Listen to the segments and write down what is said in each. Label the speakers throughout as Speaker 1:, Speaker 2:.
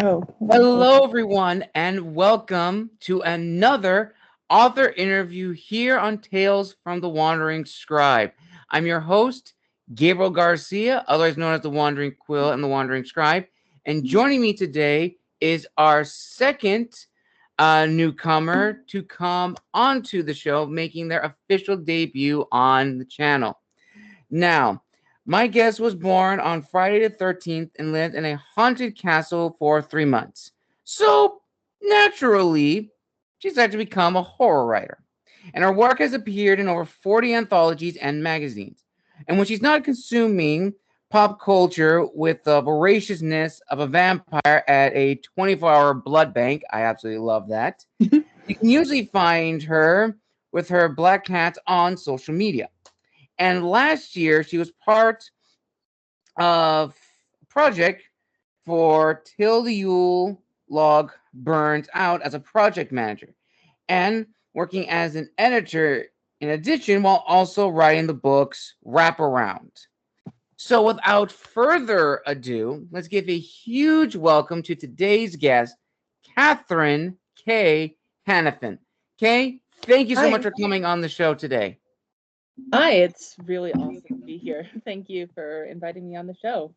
Speaker 1: Oh,
Speaker 2: Hello, everyone, and welcome to another author interview here on Tales from the Wandering Scribe. I'm your host, Gabriel Garcia, otherwise known as the Wandering Quill and the Wandering Scribe. And joining me today is our second newcomer to come onto the show, making their official debut on the channel. Now, my guest was born on Friday the 13th and lived in a haunted castle for 3 months. So, naturally, she decided to become a horror writer. And her work has appeared in over 40 anthologies and magazines. And when she's not consuming pop culture with the voraciousness of a vampire at a 24-hour blood bank, I absolutely love that. You can usually find her with her black cat on social media. And last year, she was part of a project for Till the Yule Log Burns Out as a project manager and working as an editor in addition while also writing the books Wraparound. So without further ado, let's give a huge welcome to today's guest, Catherine K. Hanifen. Kay, thank you so much
Speaker 1: hi.
Speaker 2: for coming on the show today.
Speaker 1: Hi, it's really awesome to be here. Thank you for inviting me on the show.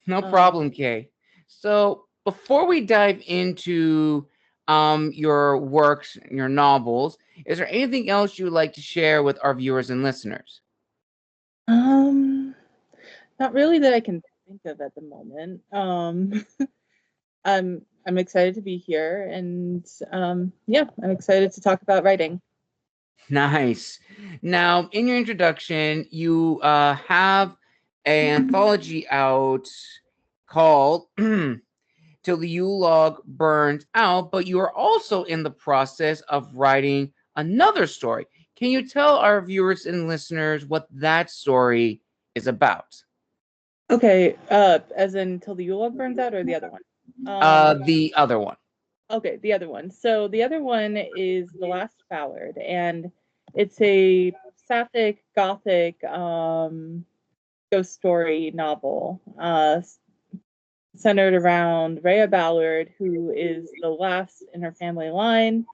Speaker 2: No
Speaker 1: Um,
Speaker 2: problem, Kay. So before we dive into your works, your novels, is there anything else you would like to share with our viewers and listeners?
Speaker 1: um, Not really that I can think of at the moment. I'm excited to be here, and yeah, I'm excited to talk about writing.
Speaker 2: Nice. Now, in your introduction, you have an anthology out called Till the Yule Log Burns Out, but you are also in the process of writing another story. Can you tell our viewers and listeners what that story is about?
Speaker 1: Okay, as in till the Yule log burns out, or the other one?
Speaker 2: The other one.
Speaker 1: Okay, the other one. So the other one is The Last Ballad, and it's a sapphic Gothic ghost story novel centered around Rhea Ballard, who is the last in her family line.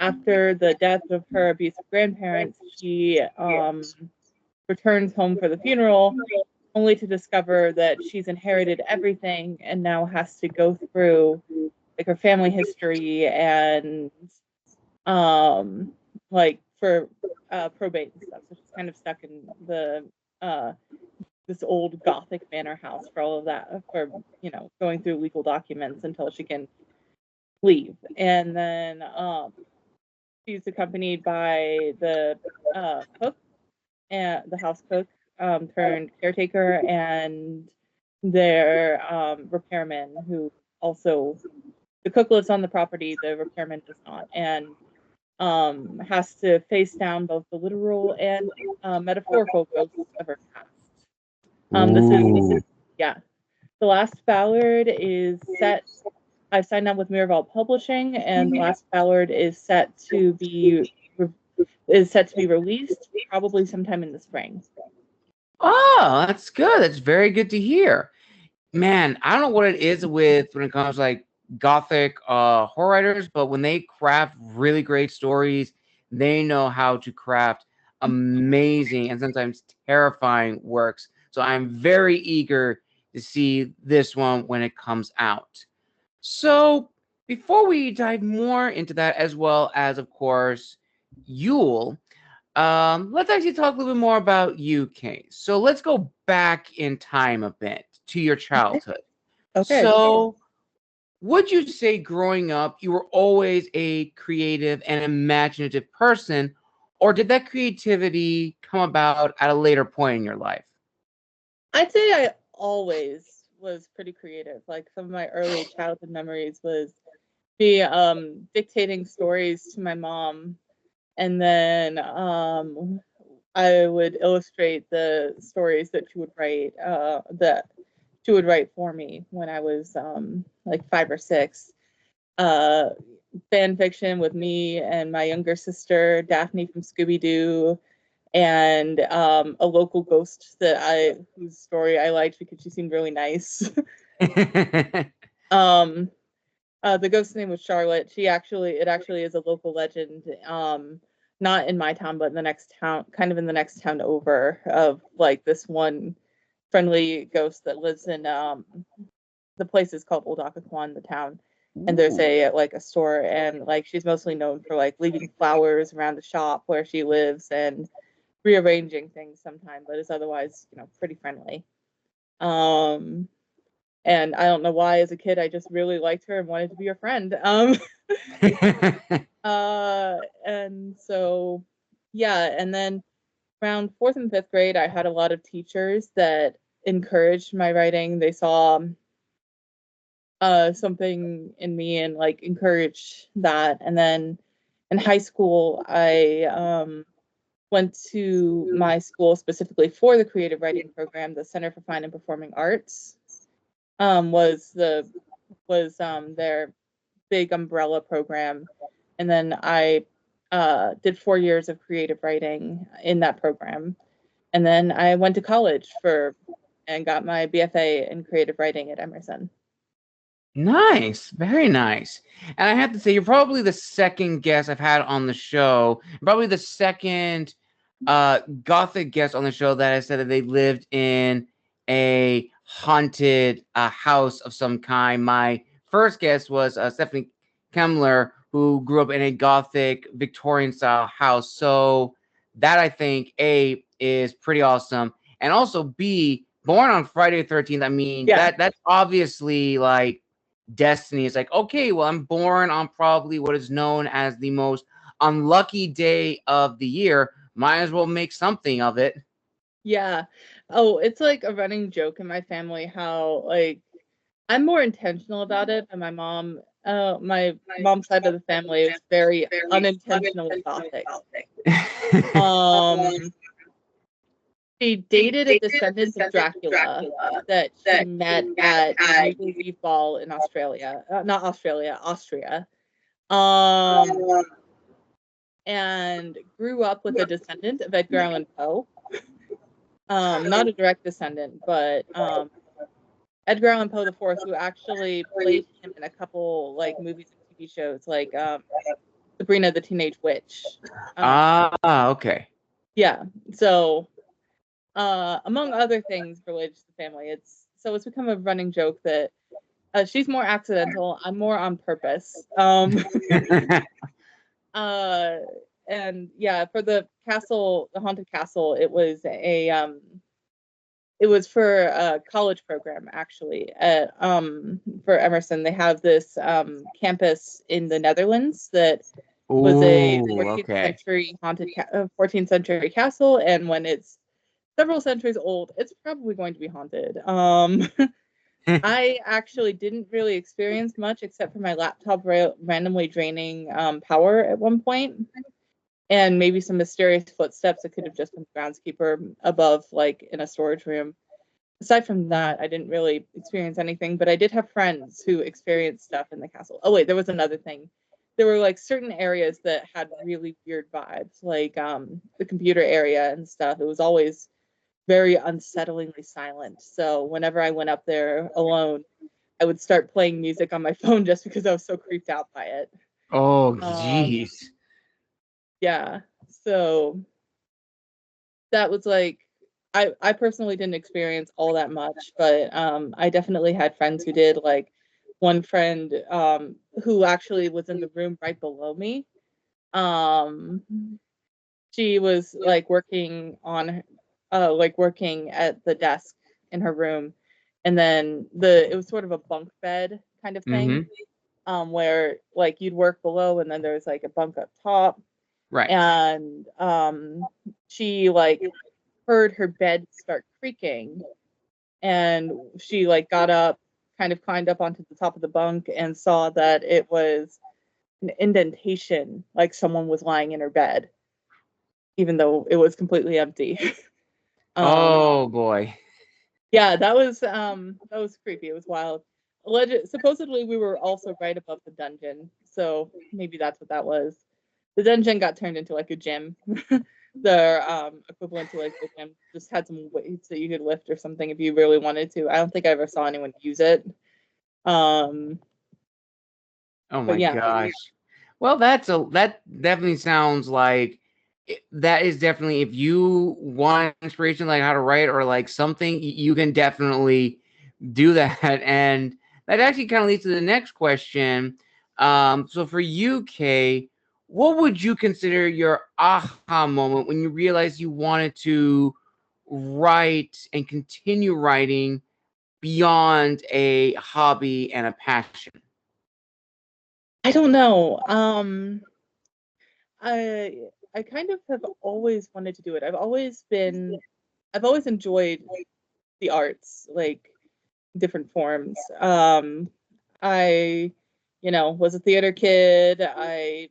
Speaker 1: After the death of her abusive grandparents, she returns home for the funeral, only to discover that she's inherited everything and now has to go through like her family history and um like for probate and stuff. So she's kind of stuck in the this old Gothic manor house for all of that, for going through legal documents until she can leave. And then she's accompanied by the cook and the house cook turned caretaker and their repairman, who also, the cook lives on the property, the repairman does not, and has to face down both the literal and metaphorical ghosts of her past. This is
Speaker 2: Ooh.
Speaker 1: yeah. The Last Ballad is set. I signed up with Miraval Publishing, and The Last Ballad is set to be released probably sometime in the spring.
Speaker 2: Oh, that's good. That's very good to hear. Man, I don't know what it is with when it comes to, like, gothic horror writers, but when they craft really great stories, they know how to craft amazing and sometimes terrifying works. So I'm very eager to see this one when it comes out. So before we dive more into that, as well as, of course, Yule, let's actually talk a little bit more about you, Kate. So let's go back in time a bit to your
Speaker 1: Okay.
Speaker 2: childhood.
Speaker 1: Okay.
Speaker 2: So, would you say growing up you were always a creative and imaginative person, or did that creativity come about at a later point in your life?
Speaker 1: I'd say I always was pretty creative. Like some of my early childhood memories was me dictating stories to my mom, and then I would illustrate the stories that she would write for me when I was like 5 or 6. Uh, Fan fiction with me and my younger sister Daphne from Scooby Doo, and a local ghost whose story I liked because she seemed really nice. um, The ghost's name was Charlotte. It actually is a local legend. Not in my town, but in the next town, kind of in the next town over, of like this one friendly ghost that lives in the place is called Old Occoquan, the town. And there's a store, and like she's mostly known for like leaving flowers around the shop where she lives and rearranging things sometimes, but is otherwise, pretty friendly. And I don't know why, as a kid, I just really liked her and wanted to be her friend. And so, yeah, and then around fourth and fifth grade, I had a lot of teachers that encouraged my writing. They saw something in me and like encouraged that. And then in high school, I went to my school specifically for the creative writing program. The Center for Fine and Performing Arts was their big umbrella program. And then I did 4 years of creative writing in that program. And then I went to college and got my BFA in creative writing at Emerson.
Speaker 2: Nice, very nice. And I have to say, you're probably the second guest I've had on the show, probably the second Gothic guest on the show that has said that they lived in a haunted house of some kind. My first guest was Stephanie Kemmler, who grew up in a Gothic Victorian style house. So that, I think, A, is pretty awesome. And also B, born on Friday the 13th. I mean,
Speaker 1: Yeah.
Speaker 2: that's obviously like destiny. Is like, okay, well, I'm born on probably what is known as the most unlucky day of the year. Might as well make something of it.
Speaker 1: Yeah. Oh, it's like a running joke in my family how like I'm more intentional about it, and my mom's side of the family is very unintentional Gothic. She dated a descendant of Dracula that she met at a New Year's Eve ball in Australia. Not Australia, Austria. And grew up with a descendant of Edgar Allan Poe. Not a direct descendant, but Edgar Allan Poe the Fourth, who actually played him in a couple like movies and TV shows, like Sabrina the Teenage Witch.
Speaker 2: Okay.
Speaker 1: Yeah. So, among other things related to the family, it's become a running joke that she's more accidental, I'm more on purpose. And yeah, for the castle, the haunted castle, it was for a college program actually at for Emerson. They have this campus in the Netherlands that was a 14th century haunted 14th century castle, and when it's several centuries old, it's probably going to be haunted. I actually didn't really experience much except for my laptop randomly draining power at one point, and maybe some mysterious footsteps that could have just been the groundskeeper above, like in a storage room. Aside from that, I didn't really experience anything, but I did have friends who experienced stuff in the castle. Oh wait, there was another thing. There were like certain areas that had really weird vibes, like the computer area and stuff. It was always very unsettlingly silent. So whenever I went up there alone, I would start playing music on my phone just because I was so creeped out by it.
Speaker 2: Oh, jeez.
Speaker 1: Yeah. So that was like, I personally didn't experience all that much, but I definitely had friends who did. Like one friend who actually was in the room right below me. She was like working at the desk in her room, and then it was sort of a bunk bed kind of thing, where like you'd work below and then there was like a bunk up top.
Speaker 2: Right.
Speaker 1: And she like heard her bed start creaking, and she like got up, kind of climbed up onto the top of the bunk, and saw that it was an indentation, like someone was lying in her bed, even though it was completely empty.
Speaker 2: Oh boy.
Speaker 1: Yeah, that was creepy. It was wild. Supposedly we were also right above the dungeon, so maybe that's what that was. The dungeon got turned into like a gym. The equivalent to like the gym just had some weights that you could lift or something if you really wanted to. I don't think I ever saw anyone use it.
Speaker 2: Oh
Speaker 1: But
Speaker 2: my
Speaker 1: yeah.
Speaker 2: gosh. Well, that definitely sounds like that is definitely, if you want inspiration like how to write or like something, you can definitely do that. And that actually kind of leads to the next question. So for you, Kay, what would you consider your aha moment when you realized you wanted to write and continue writing beyond a hobby and a passion?
Speaker 1: I don't know. I kind of have always wanted to do it. I've always enjoyed the arts, like different forms. I, was a theater kid. I,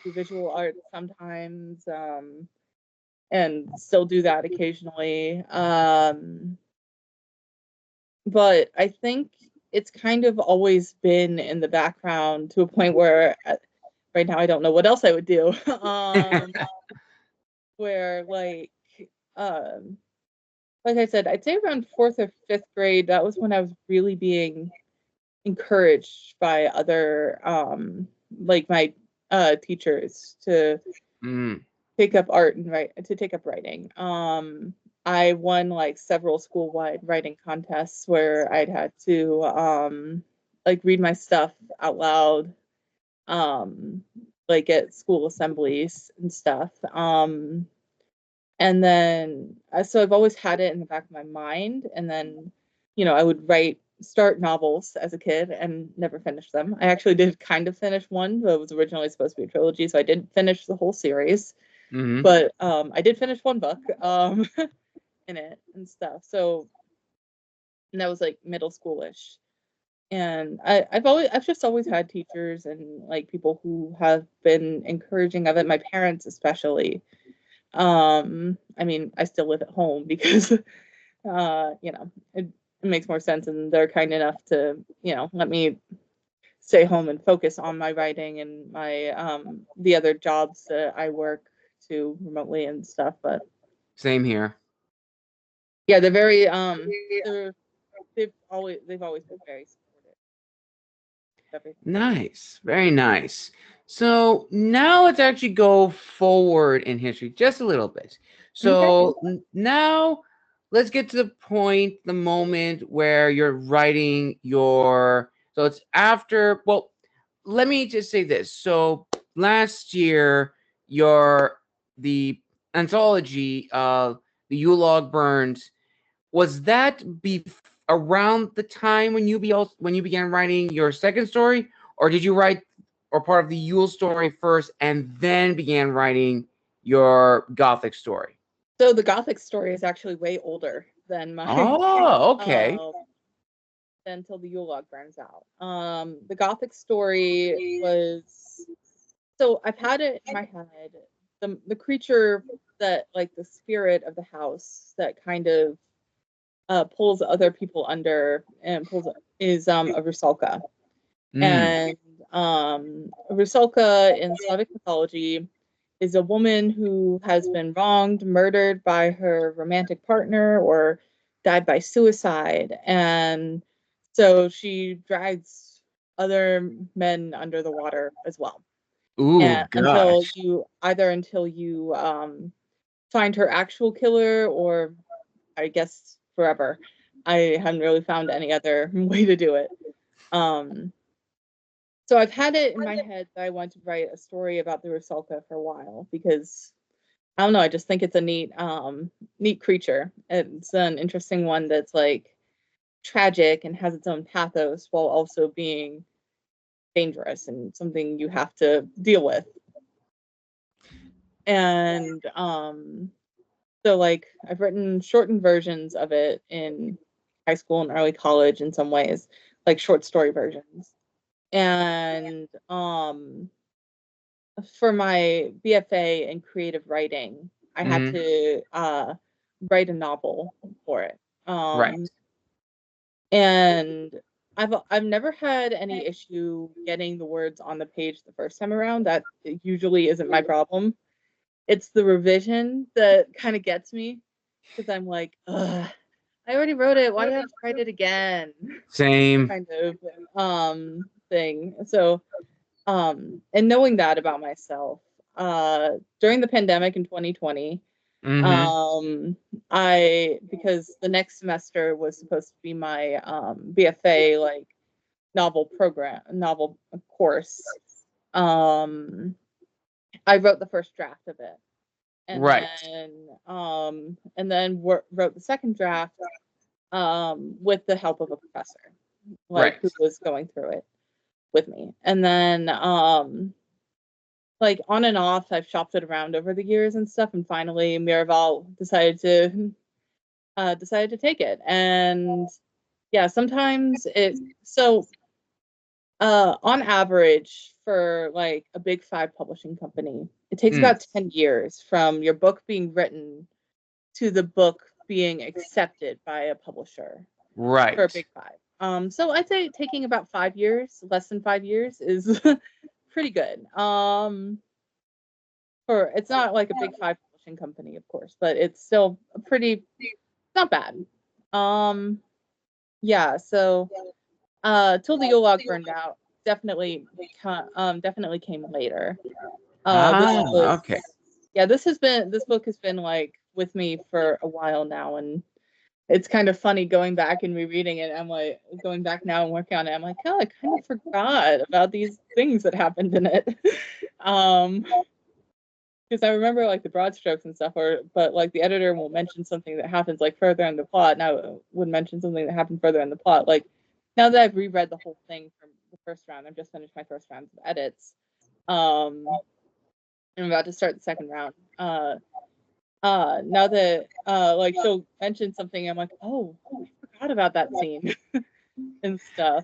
Speaker 1: do visual arts sometimes, and still do that occasionally. But I think it's kind of always been in the background to a point where right now I don't know what else I would do. Where um, like I said, I'd say around fourth or fifth grade, that was when I was really being encouraged by other like my teachers to
Speaker 2: Mm,
Speaker 1: take up art and take up writing. I won like several school-wide writing contests where I'd had to like read my stuff out loud, um like at school assemblies and stuff. And then so I've always had it in the back of my mind. And then, I would start novels as a kid and never finish them. I actually did kind of finish one, but it was originally supposed to be a trilogy, so I didn't finish the whole series.
Speaker 2: mm-hmm.
Speaker 1: But I did finish one book in it and stuff. So, and that was like middle schoolish. And I've just always had teachers and like people who have been encouraging of it. My parents especially. I mean, I still live at home because it makes more sense, and they're kind enough to, let me stay home and focus on my writing and my the other jobs that I work to remotely and stuff. But
Speaker 2: Same here.
Speaker 1: yeah, they're very they've always been very supportive of everything I do.
Speaker 2: Nice. Very nice. So now let's actually go forward in history just a little bit.
Speaker 1: Okay.
Speaker 2: So now let's get to the point, the moment where you're writing your. So it's after. Well, let me just say this. So last year, your the anthology, the Yule Log Burns, was that around the time when you began writing your second story, or did you write or part of the Yule story first and then began writing your Gothic story?
Speaker 1: So the Gothic story is actually way older than my
Speaker 2: Oh, okay.
Speaker 1: than Till the Yule Log Burns Out. The Gothic story was, so I've had it in my head. The creature that, like, the spirit of the house that kind of pulls other people under and pulls is a Rusalka.
Speaker 2: Mm.
Speaker 1: And Rusalka in Slavic mythology is a woman who has been wronged, murdered by her romantic partner, or died by suicide. And so she drags other men under the water as well. And
Speaker 2: Ooh, gosh.
Speaker 1: until you find her actual killer, or I guess forever. I haven't really found any other way to do it. Um, so I've had it in my head that I want to write a story about the Rusalka for a while because I don't know, I just think it's a neat creature. It's an interesting one that's like tragic and has its own pathos while also being dangerous and something you have to deal with. And so like I've written shortened versions of it in high school and early college in some ways, like short story versions. And for my BFA in creative writing, I had
Speaker 2: Mm-hmm.
Speaker 1: to write a novel for it.
Speaker 2: Right.
Speaker 1: And I've never had any issue getting the words on the page the first time around. That usually isn't my problem. It's the revision that kind of gets me because I'm like, ugh, I already wrote it. Why do I have to write it again?
Speaker 2: Same.
Speaker 1: Kind of thing. So And knowing that about myself, during the pandemic in 2020,
Speaker 2: Mm-hmm.
Speaker 1: because the next semester was supposed to be my BFA like novel course. I wrote the first draft of it, and
Speaker 2: Right.
Speaker 1: then wrote the second draft with the help of a professor, like who
Speaker 2: Right.
Speaker 1: was going through it with me. And then like on and off, I've shopped it around over the years and stuff, and finally Miraval decided to take it. And yeah, sometimes it so on average for like a big five publishing company, it takes
Speaker 2: Mm.
Speaker 1: about 10 years from your book being written to the book being accepted by a publisher for a
Speaker 2: Right.
Speaker 1: big five. So I'd say taking about 5 years, less than 5 years, is pretty good. For it's not like a big five publishing company, of course, but it's still a pretty not bad. Um, yeah. So, till the Yule Log Burned Out definitely came later. This
Speaker 2: Ah, okay.
Speaker 1: was yeah. This book has been like with me for a while now, and it's kind of funny going back and rereading it. I'm like going back now and working on it. I'm like, oh, I kind of forgot about these things that happened in it. um, because I remember like the broad strokes and stuff, but like the editor will mention something that happens like further in the plot, and I would mention something that happened further in the plot. Like now that I've reread the whole thing from the first round, I've just finished my first round of edits. Um, I'm about to start the second round. Now that like she'll mention something, I'm like, oh, I forgot about that scene and stuff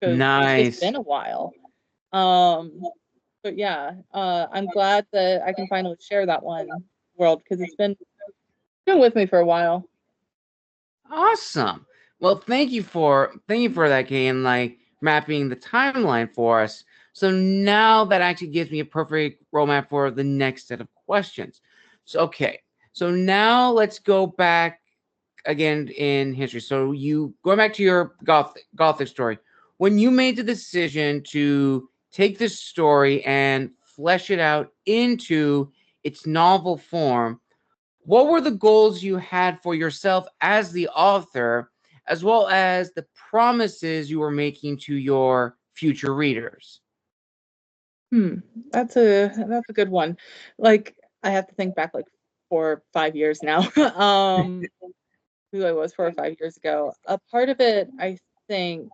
Speaker 1: because it's just
Speaker 2: Nice.
Speaker 1: been a while. Um, but yeah, I'm glad that I can finally share that one world because it's been with me for a while.
Speaker 2: Awesome. Well, thank you for that, Kay, and like mapping the timeline for us. So now that actually gives me a perfect roadmap for the next set of questions. So okay. So now let's go back again in history. So you going back to your Gothic story. When you made the decision to take this story and flesh it out into its novel form, what were the goals you had for yourself as the author, as well as the promises you were making to your future readers?
Speaker 1: Hmm, that's a good one. Like I have to think back like 4 or 5 years now. Who I was 4 or 5 years ago. A part of it, I think,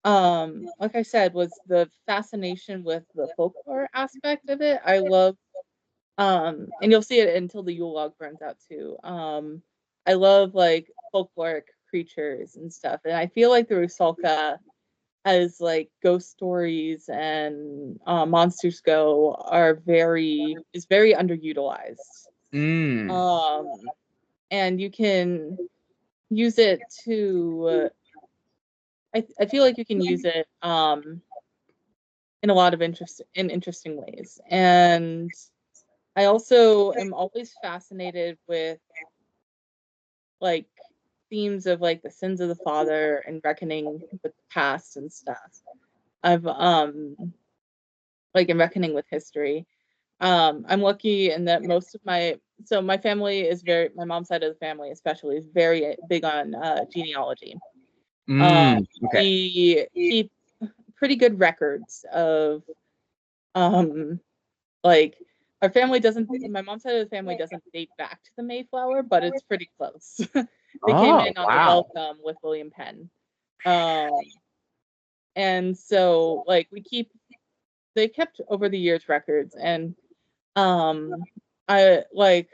Speaker 1: like I said, was the fascination with the folklore aspect of it. I love, and you'll see it until the Yule Log Burns Out too. I love like folkloric creatures and stuff, and I feel like the Rusalka, as like ghost stories and monsters go, is very underutilized.
Speaker 2: Mm.
Speaker 1: Um, and you can use it to I feel like you can use it in a lot of interesting ways. And I also am always fascinated with like themes of like the sins of the father and reckoning with the past and stuff. I've like in reckoning with history. I'm lucky in that my family is my mom's side of the family especially is very big on genealogy.
Speaker 2: Mm. Okay.
Speaker 1: We keep pretty good records of um like our family doesn't my mom's side of the family doesn't date back to the Mayflower, but it's pretty close. They came
Speaker 2: Oh,
Speaker 1: in on the
Speaker 2: wow.
Speaker 1: Welcome with William Penn. Um and so like they kept over the years records, and um I like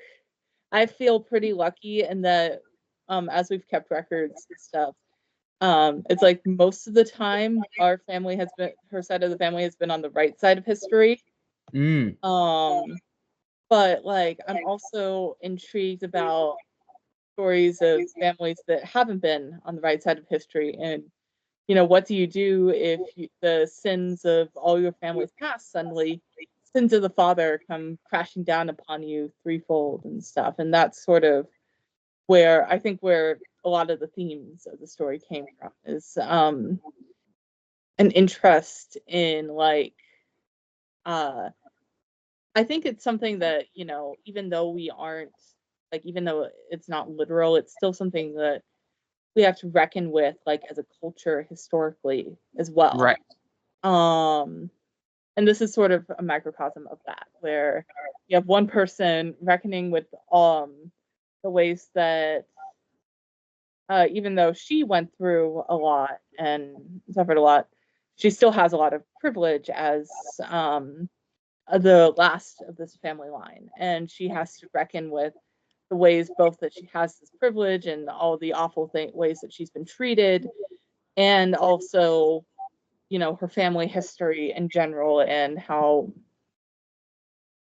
Speaker 1: I feel pretty lucky in that as we've kept records and stuff, it's like most of the time her side of the family has been on the right side of history.
Speaker 2: Mm.
Speaker 1: Um, but like I'm also intrigued about stories of families that haven't been on the right side of history, and what do you do if the sins of all your family's past suddenly sins of the father come crashing down upon you threefold and stuff. And that's sort of where a lot of the themes of the story came from, is an interest in like I think it's something that, you know, even though we aren't like even though it's not literal, it's still something that we have to reckon with like as a culture historically as well.
Speaker 2: Right.
Speaker 1: And this is sort of a microcosm of that, where you have one person reckoning with the ways that even though she went through a lot and suffered a lot, she still has a lot of privilege as the last of this family line, and she has to reckon with the ways both that she has this privilege and all the awful ways that she's been treated, and also, you know, her family history in general and how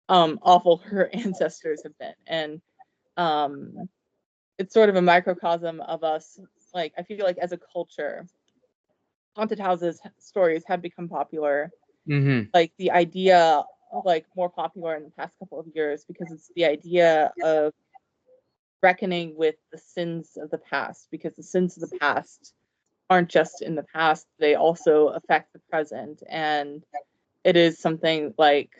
Speaker 1: awful her ancestors have been. And um, it's sort of a microcosm of us. Like, I feel like as a culture, haunted houses stories have become popular.
Speaker 2: Mm-hmm.
Speaker 1: Like the idea, like more popular in the past couple of years, because it's the idea of reckoning with the sins of the past, because the sins of the past aren't just in the past, they also affect the present. And it is something like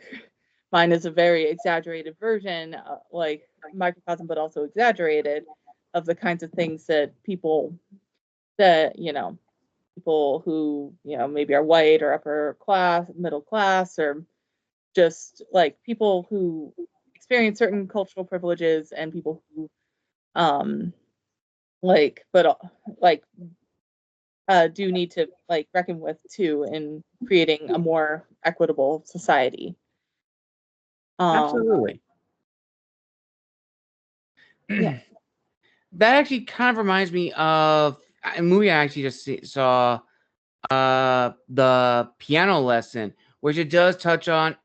Speaker 1: mine is a very exaggerated version, like microcosm, but also exaggerated, of the kinds of things that people that, you know, people who, you know, maybe are white or upper class, middle class, or just like people who experience certain cultural privileges and people who um like but like do need to like reckon with too in creating a more equitable society. Um,
Speaker 2: Absolutely.
Speaker 1: yeah.
Speaker 2: That actually kind of reminds me of a movie I actually just saw, the Piano Lesson, which it does touch on.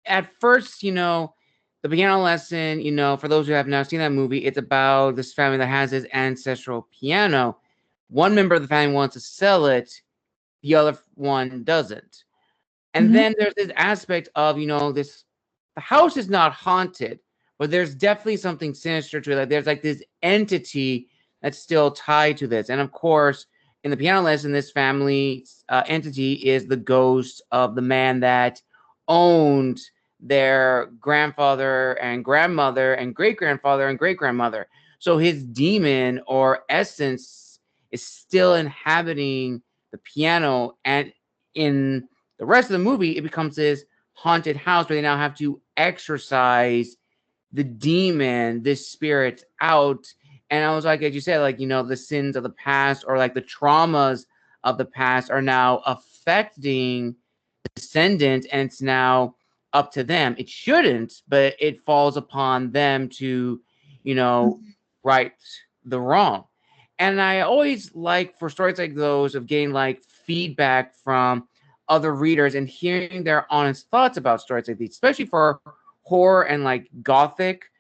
Speaker 2: At first, you know, the Piano Lesson, you know, for those who have not seen that movie, it's about this family that has this ancestral piano. One member of the family wants to sell it, the other one doesn't. And
Speaker 1: Mhm.
Speaker 2: then there's this aspect of, you know, this the house is not haunted, but there's definitely something sinister to it. Like there's like this entity that's still tied to this. And of course, in the Piano Lesson, this family entity is the ghost of the man that owned their grandfather and grandmother and great grandfather and great grandmother. So his demon or essence is still inhabiting the piano. And in the rest of the movie, it becomes this haunted house where they now have to exorcise the demon, this spirit out. And I was like, as you said, like, you know, the sins of the past or like the traumas of the past are now affecting the descendants, and it's now up to them. It shouldn't, but it falls upon them to, you know, right the wrong. And I always like for stories like those of getting like feedback from other readers and hearing their honest thoughts about stories like these, especially for horror and like gothic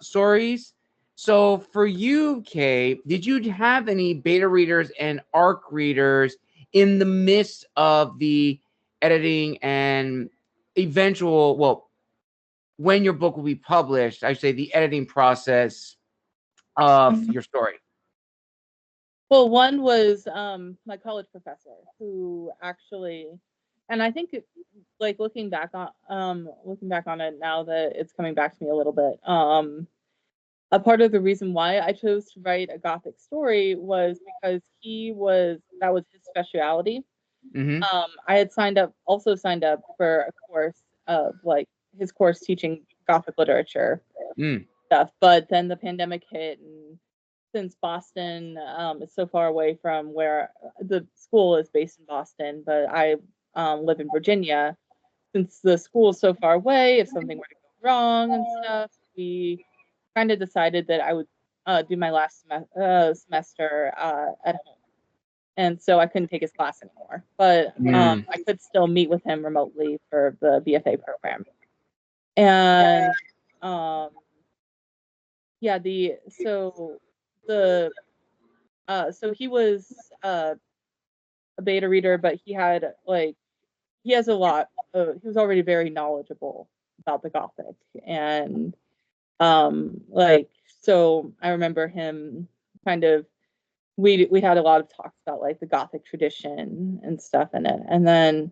Speaker 2: stories. So for you, Kay, did you have any beta readers and arc readers in the midst of the editing and eventual, well, when your book will be published, I say the editing process of
Speaker 1: Mhm.
Speaker 2: your story?
Speaker 1: Well, one was my college professor who actually, and I think like looking back on it now that it's coming back to me a little bit. A part of the reason why I chose to write a gothic story was because that was his specialty.
Speaker 2: Mm-hmm.
Speaker 1: I had signed up for a course of like his course teaching gothic literature
Speaker 2: Mm.
Speaker 1: stuff, but then the pandemic hit, and since Boston is so far away from where the school is based in Boston, but I live in Virginia. Since the school is so far away, if something were to go wrong and stuff, we kind of decided that I would do my last semester at home. And so I couldn't take his class anymore. But
Speaker 2: Mm.
Speaker 1: I could still meet with him remotely for the BFA program. And um, yeah, the so he was a beta reader, but he has a lot. He was already very knowledgeable about the Gothic, and like so I remember him kind of we had a lot of talks about like the Gothic tradition and stuff in it. And then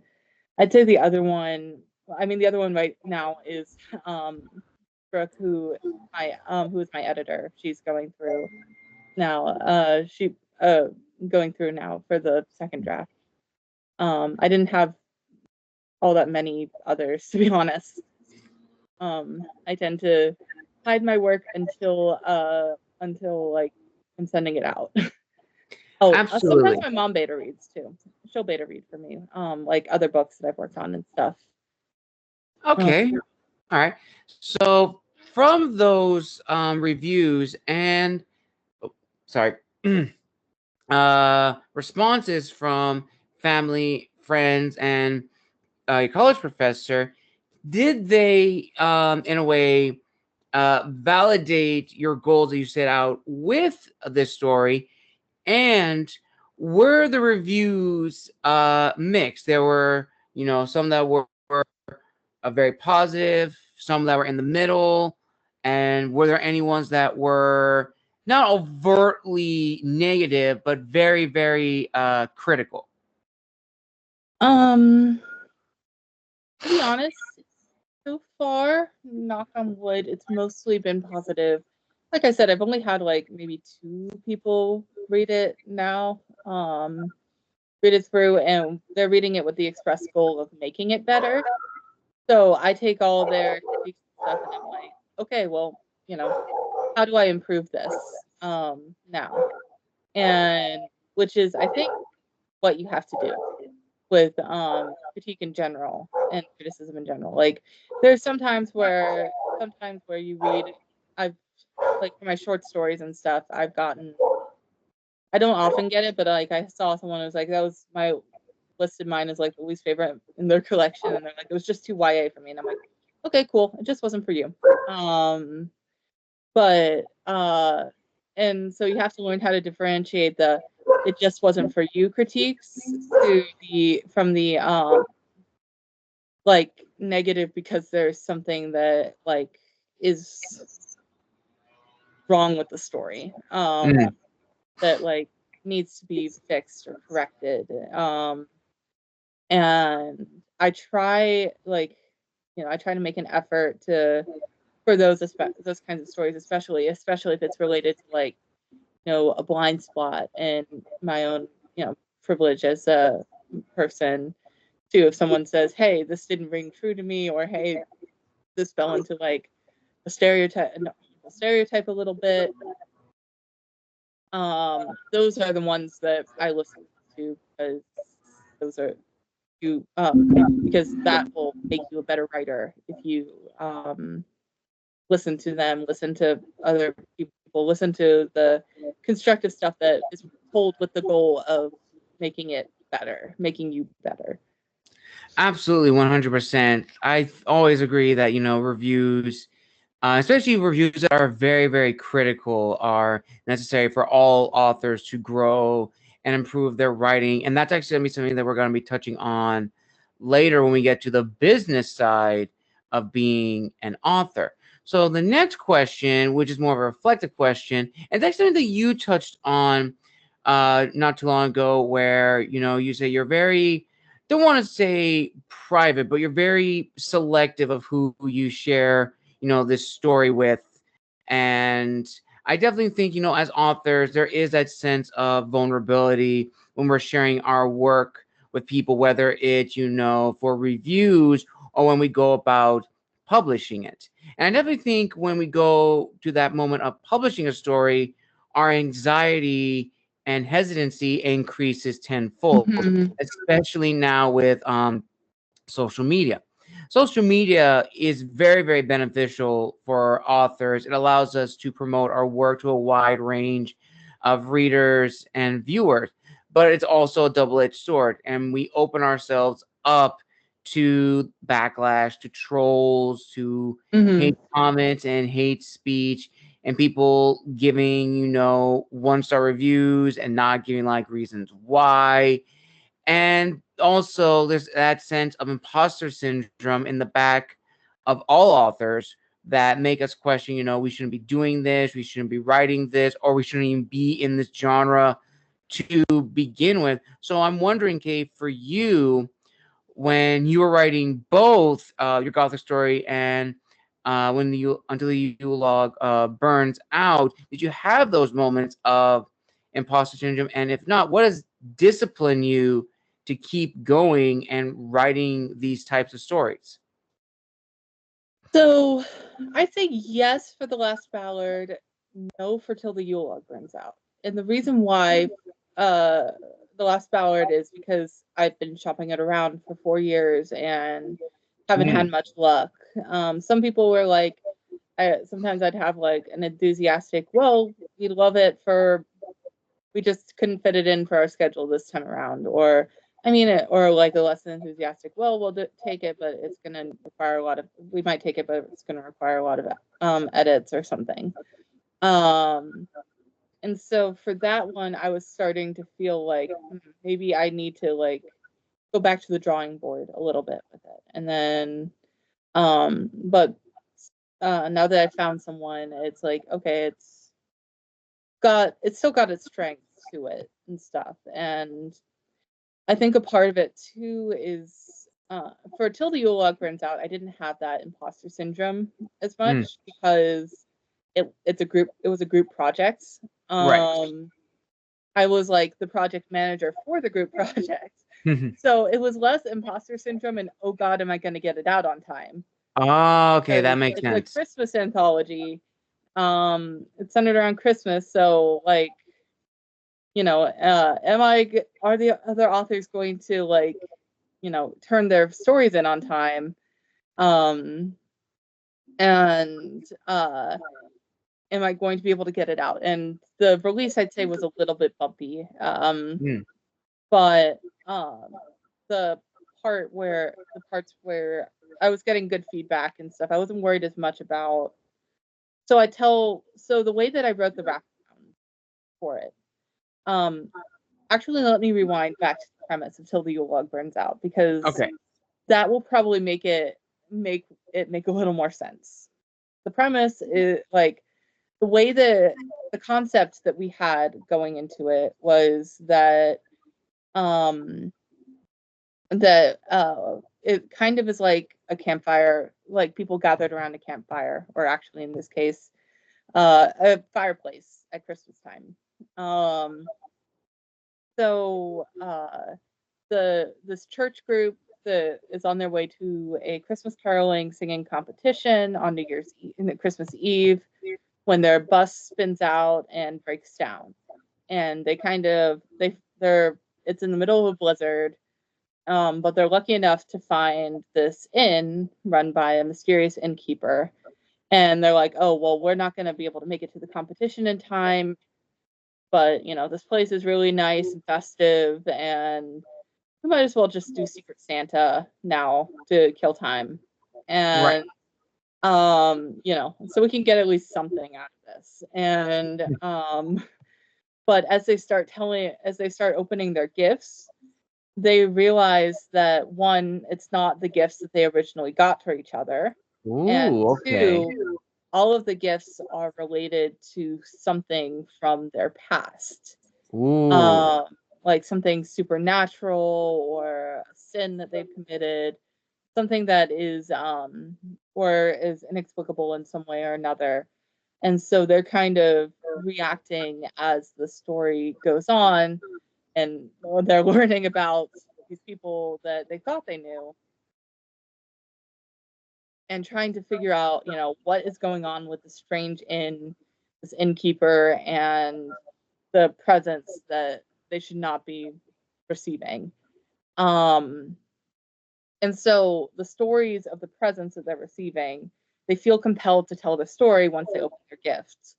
Speaker 1: I'd say the other one, I mean, the other one right now is Brooke, who is my editor. She's going through now. She going through now for the second draft. I didn't have all that many others, to be honest. I tend to hide my work until like I'm sending it out. Sometimes
Speaker 2: Absolutely.
Speaker 1: my mom beta reads too. She'll beta read for me, like other books that I've worked on and stuff.
Speaker 2: Okay. All right. So from those reviews and sorry, responses from family, friends, and your college professor, did they, in a way, validate your goals that you set out with this story? And were the reviews mixed? There were, some that were very positive, some that were in the middle, and were there any ones that were not overtly negative, but very, very critical?
Speaker 1: To be honest, so far, knock on wood, it's mostly been positive. Like I said, I've only had like maybe 2 people read it now. Read it through, and they're reading it with the express goal of making it better. So I take all their critiques and stuff, and I'm like, okay, well, how do I improve this now? And which is, I think, what you have to do with critique in general and criticism in general. Like, there's sometimes where you read, I've like for my short stories and stuff, I've gotten, I don't often get it, but like I saw someone who was like, that was my listed mine as like the least favorite in their collection, and they're like, it was just too YA for me, and I'm like, okay, cool, it just wasn't for you. But and so you have to learn how to differentiate the it just wasn't for you critiques to the from the like negative because there's something that like is wrong with the story that like needs to be fixed or corrected. And I try like I try to make an effort to for those kinds of stories, especially if it's related to like a blind spot and my own privilege as a person too. If someone says, hey, this didn't ring true to me, or hey, this fell into like a stereotype a little bit, those are the ones that I listen to, because those are you because that will make you a better writer if you listen to them, listen to other people, listen to the constructive stuff that is told with the goal of making it better, making you better.
Speaker 2: Absolutely, 100%. I always agree that, reviews, especially reviews that are very, very critical, are necessary for all authors to grow and improve their writing. And that's actually going to be something that we're going to be touching on later when we get to the business side of being an author. So the next question, which is more of a reflective question, and that's something that you touched on not too long ago, where, you say you're very, don't want to say private, but you're very selective of who you share this story with. And I definitely think, as authors, there is that sense of vulnerability when we're sharing our work with people, whether it's, for reviews or when we go about publishing it. And I definitely think when we go to that moment of publishing a story, our anxiety and hesitancy increases tenfold, especially now with social media. Social media is very, very beneficial for authors. It allows us to promote our work to a wide range of readers and viewers, but it's also a double-edged sword, and we open ourselves up to backlash, to trolls, to hate comments and hate speech, and people giving, 1-star reviews and not giving like reasons why. And also, there's that sense of imposter syndrome in the back of all authors that make us question, we shouldn't be doing this, we shouldn't be writing this, or we shouldn't even be in this genre to begin with. So I'm wondering, Kay, for you, when you were writing both your Gothic story and when you until the Yule Log burns out, did you have those moments of imposter syndrome? And if not, what does discipline you to keep going and writing these types of stories?
Speaker 1: So I'd say yes for The Last Ballad, no for Till the Yule Log Burns Out. And the reason why The Last Ballad is because I've been shopping it around for 4 years and haven't had much luck. Some people were like, sometimes I'd have like an enthusiastic, well, we'd love it for, we just couldn't fit it in for our schedule this time around. Or, I mean, or like a less than enthusiastic, well, we'll take it, but it's going to require a lot of, we might take it, but it's going to require a lot of edits or something. And so for that one, I was starting to feel like maybe I need to like go back to the drawing board a little bit with it. And then, but now that I found someone, it's like, okay, it's still got its strengths to it and stuff. And I think a part of it too is for Till the Yule Log Burns Out, I didn't have that imposter syndrome as much because it was a group project.
Speaker 2: Right.
Speaker 1: I was like the project manager for the group project. So it was less imposter syndrome and, oh God, am I going to get it out on time?
Speaker 2: Oh, okay, that
Speaker 1: Because
Speaker 2: makes
Speaker 1: it's a
Speaker 2: sense.
Speaker 1: Christmas anthology. It's centered around Christmas. So like, are the other authors going to like, turn their stories in on time? And am I going to be able to get it out? And the release, I'd say, was a little bit bumpy. But the parts where I was getting good feedback and stuff, I wasn't worried as much about. So the way that I wrote the background for it, actually, let me rewind back to the premise until the Yule Log Burns Out, because that will probably make it make a little more sense. The premise is like the way that the concept that we had going into it was that it kind of is like a campfire, like people gathered around a campfire, or actually in this case, a fireplace at Christmas time. So this church group that is on their way to a Christmas caroling singing competition on Christmas Eve, when their bus spins out and breaks down, and they're it's in the middle of a blizzard. But they're lucky enough to find this inn run by a mysterious innkeeper. And they're like, oh, well, we're not going to be able to make it to the competition in time. But, this place is really nice and festive. And we might as well just do Secret Santa now to kill time. And, so we can get at least something out of this. And, but as they start opening their gifts, they realize that one, it's not the gifts that they originally got for each other. And two, all of the gifts are related to something from their past. Like something supernatural or a sin that they've committed, something that is or is inexplicable in some way or another. And so they're kind of reacting as the story goes on, and they're learning about these people that they thought they knew, and trying to figure out, what is going on with this innkeeper, and the presents that they should not be receiving. And so the stories of the presents that they're receiving, they feel compelled to tell the story once they open their gifts.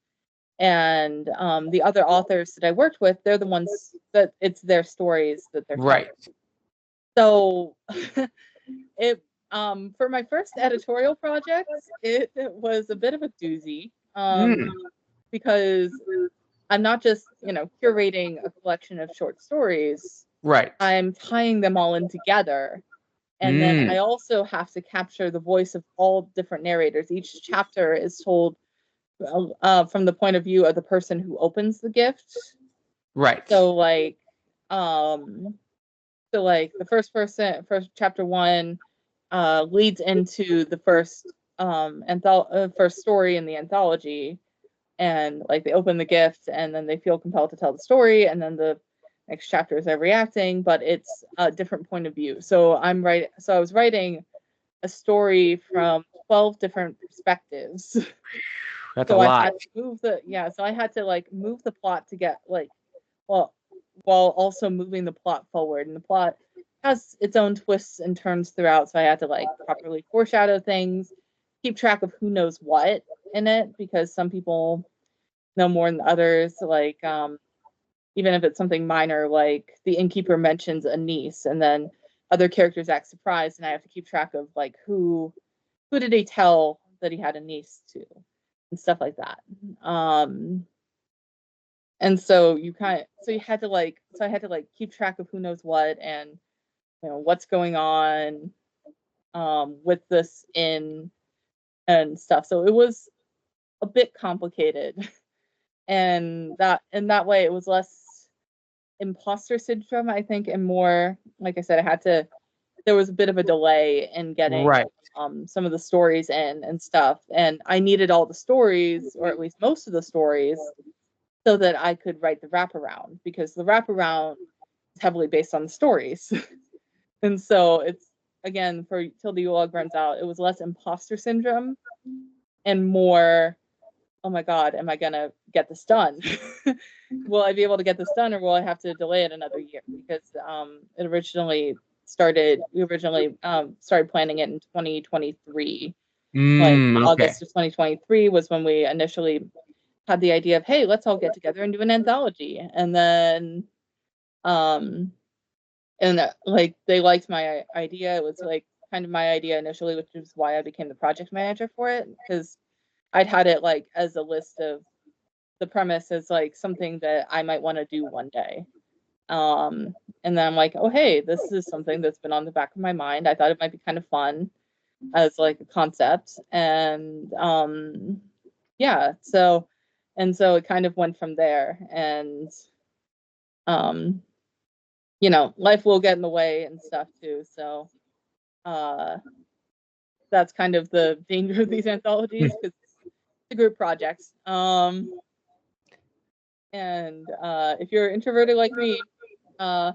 Speaker 1: And the other authors that I worked with, they're the ones that it's their stories that they're telling. So it for my first editorial project, it was a bit of a doozy, because I'm not just, curating a collection of short stories. I'm tying them all in together. And then I also have to capture the voice of all different narrators. Each chapter is told from the point of view of the person who opens the gift.
Speaker 2: Right.
Speaker 1: So like, the first chapter one leads into the first story in the anthology, and like they open the gift and then they feel compelled to tell the story, and then the next chapters are reacting, but it's a different point of view. So I was writing a story from 12 different perspectives.
Speaker 2: That's a
Speaker 1: So I
Speaker 2: lot.
Speaker 1: had to so I had to like move the plot to get like, well, while also moving the plot forward, and the plot has its own twists and turns throughout, so I had to like properly foreshadow things, keep track of who knows what in it, because some people know more than others. Like, even if it's something minor, like the innkeeper mentions a niece, and then other characters act surprised, and I have to keep track of like who did he tell that he had a niece to, and stuff like that. And so you had to like, so I had to like keep track of who knows what, and what's going on with this in and stuff. So it was a bit complicated, and that way it was less imposter syndrome, I think, and more, like I said, there was a bit of a delay in getting
Speaker 2: Right.
Speaker 1: some of the stories in and stuff, and I needed all the stories, or at least most of the stories, so that I could write the wraparound, because the wraparound is heavily based on the stories. And so it's, again, for Till the Yule Log Burns Out, it was less imposter syndrome and more, oh my God, am I gonna get this done? Will I be able to get this done, or will I have to delay it another year? Because we originally started planning it in 2023. Like
Speaker 2: Okay.
Speaker 1: August of 2023 was when we initially had the idea of, hey, let's all get together and do an anthology. And then like they liked my idea. It was like kind of my idea initially, which is why I became the project manager for it, because I'd had it like as a list of the premise as like something that I might want to do one day. And then I'm like, oh hey, this is something that's been on the back of my mind. I thought it might be kind of fun as like a concept. And yeah, so it kind of went from there. And um life will get in the way and stuff too. So uh that's kind of the danger of these anthologies, because it's a group project. And if you're introverted like me, uh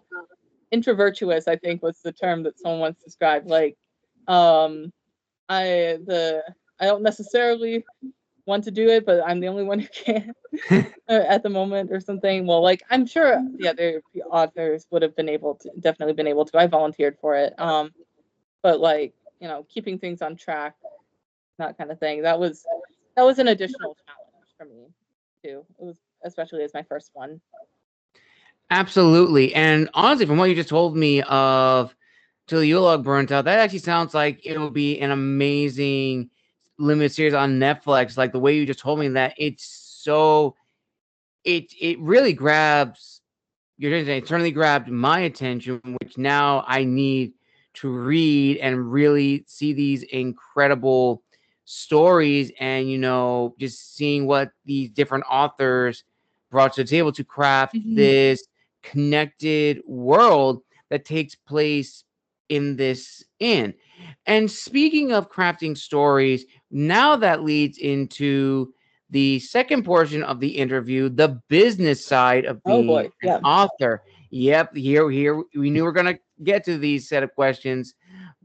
Speaker 1: introvertuous, I think, was the term that someone once described. Like, um I the I don't necessarily want to do it, but I'm the only one who can at the moment, or something. Well, like, I'm sure the other authors would have definitely been able to. I volunteered for it. But like, keeping things on track, that kind of thing. That was an additional challenge for me too. It was, especially as my first one.
Speaker 2: Absolutely. And honestly, from what you just told me of Till the Yule Log Burns Out, that actually sounds like it'll be an amazing limited series on Netflix. Like the way you just told me that, it really grabs your attention. It certainly grabbed my attention, which now I need to read and really see these incredible stories, and just seeing what these different authors brought to the table to craft this connected world that takes place in this inn. And speaking of crafting stories, now that leads into the second portion of the interview, the business side of
Speaker 1: Oh
Speaker 2: being
Speaker 1: boy,
Speaker 2: an
Speaker 1: yeah.
Speaker 2: author. Yep, here we knew we are gonna get to these set of questions,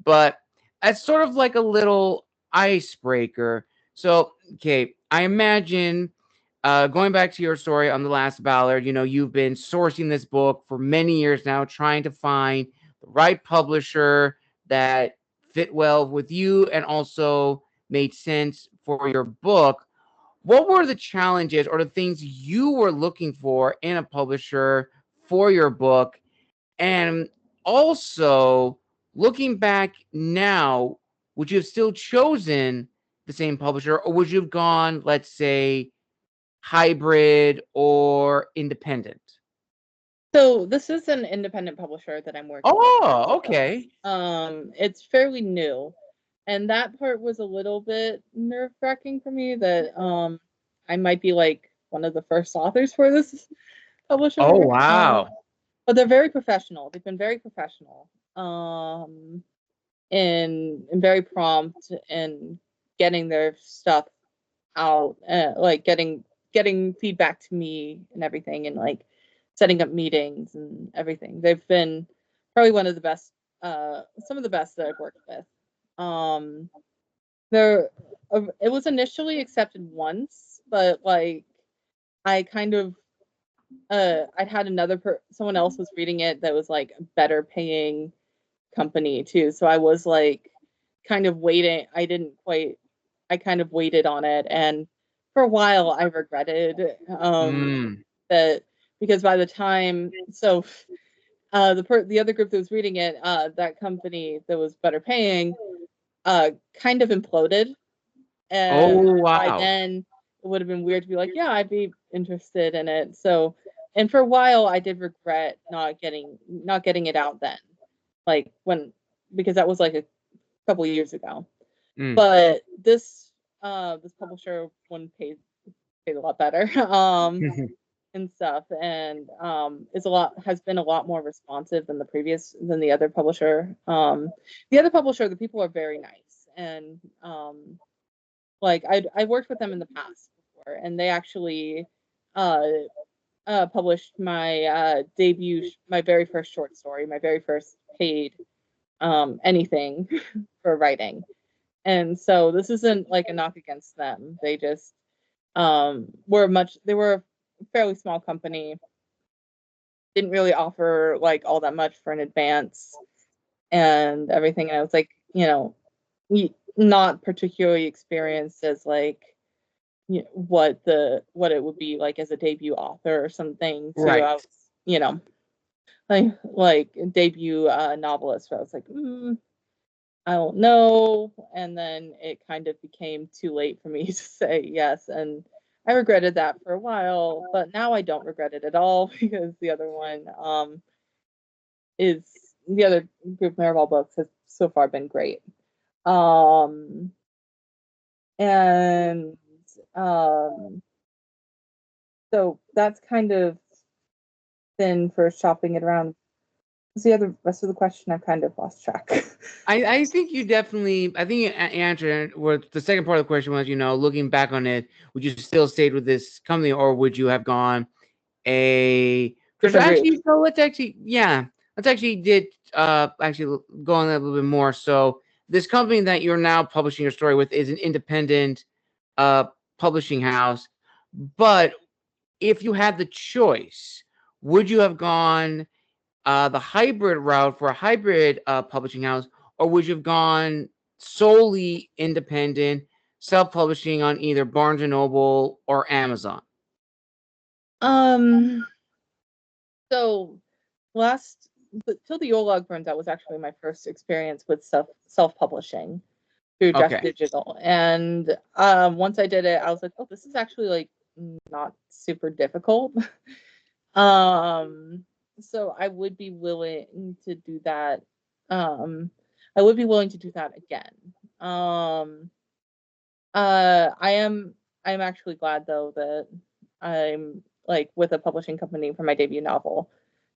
Speaker 2: but that's sort of like a little icebreaker. So, okay, I imagine going back to your story on the last Ballard, you've been sourcing this book for many years now, trying to find the right publisher that fit well with you and also made sense for your book. What were the challenges or the things you were looking for in a publisher for your book? And also, looking back now, would you have still chosen the same publisher, or would you have gone, let's say, hybrid or independent?
Speaker 1: So this is an independent publisher that I'm working with
Speaker 2: Oh,
Speaker 1: now.
Speaker 2: okay.
Speaker 1: It's fairly new, and that part was a little bit nerve-wracking for me, that I might be like one of the first authors for this publisher.
Speaker 2: Oh, wow.
Speaker 1: But they're very professional. They've been very professional. And very prompt in getting their stuff out, like getting feedback to me and everything, and like setting up meetings and everything. They've been probably one of the best, some of the best that I've worked with. There, it was initially accepted once, but like I kind of, I'd had someone else was reading it that was like a better paying company too, so I was like kind of waiting. I kind of waited on it, and for a while I regretted that, because by the time, the other group that was reading it, that company that was better paying, kind of imploded,
Speaker 2: Oh,
Speaker 1: and by
Speaker 2: wow.
Speaker 1: then it would have been weird to be like, yeah, I'd be interested in it. So, and for a while I did regret not getting it out then, like because that was like a couple of years ago. But this publisher one paid a lot better, and stuff, and has been a lot more responsive than the other publisher. The people are very nice, and like I worked with them in the past before, and they actually published my debut, my very first short story, my very first paid anything for writing. And so this isn't like a knock against them. They just they were a fairly small company, didn't really offer like all that much for an advance and everything. And I was like, not particularly experienced as like, what it would be like as a debut author or something. So
Speaker 2: Right.
Speaker 1: I was, like debut novelist. So I was like, I don't know. And then it kind of became too late for me to say yes. And I regretted that for a while, but now I don't regret it at all, because the other group, Maribel Books, has so far been great. And so that's kind of been for shopping it around. The rest of the question, I've kind of lost track.
Speaker 2: I think you answered what the second part of the question was, looking back on it, would you still stayed with this company, or would you have gone let's actually go on that a little bit more. So this company that you're now publishing your story with is an independent publishing house, but if you had the choice, would you have gone the hybrid route for a hybrid publishing house, or would you have gone solely independent, self-publishing on either Barnes & Noble or Amazon?
Speaker 1: So till the Yule Log Burns Out was actually my first experience with self-publishing through Draft Digital. And once I did it, I was like, oh, this is actually like not super difficult. So I would be willing to do that. Again. I'm actually glad though that I'm like with a publishing company for my debut novel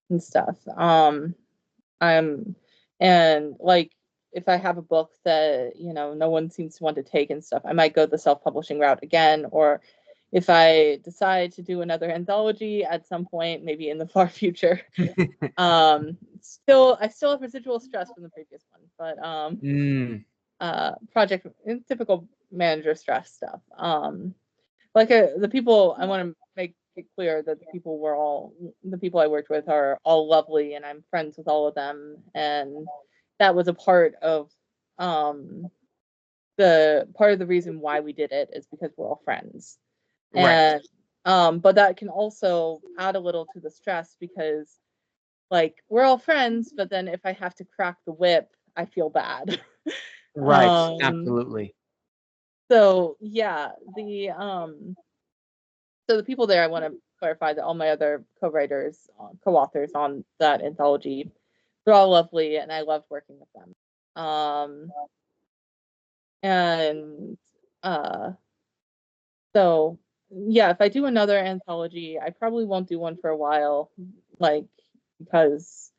Speaker 1: and stuff. I'm and like if I have a book that no one seems to want to take and stuff, I might go the self-publishing route again, or if I decide to do another anthology at some point, maybe in the far future. I still have residual stress from the previous one, but project typical manager stress stuff. The people, I want to make it clear that the people I worked with are all lovely, and I'm friends with all of them, and that was a part of the reason why we did it, is because we're all friends.
Speaker 2: Right.
Speaker 1: And but that can also add a little to the stress, because like we're all friends, but then if I have to crack the whip, I feel bad.
Speaker 2: Right. Absolutely.
Speaker 1: So yeah, so the people there, I want to clarify that all my other co-writers, co-authors on that anthology, they're all lovely, and I loved working with them. And so yeah, if I do another anthology, I probably won't do one for a while, like, because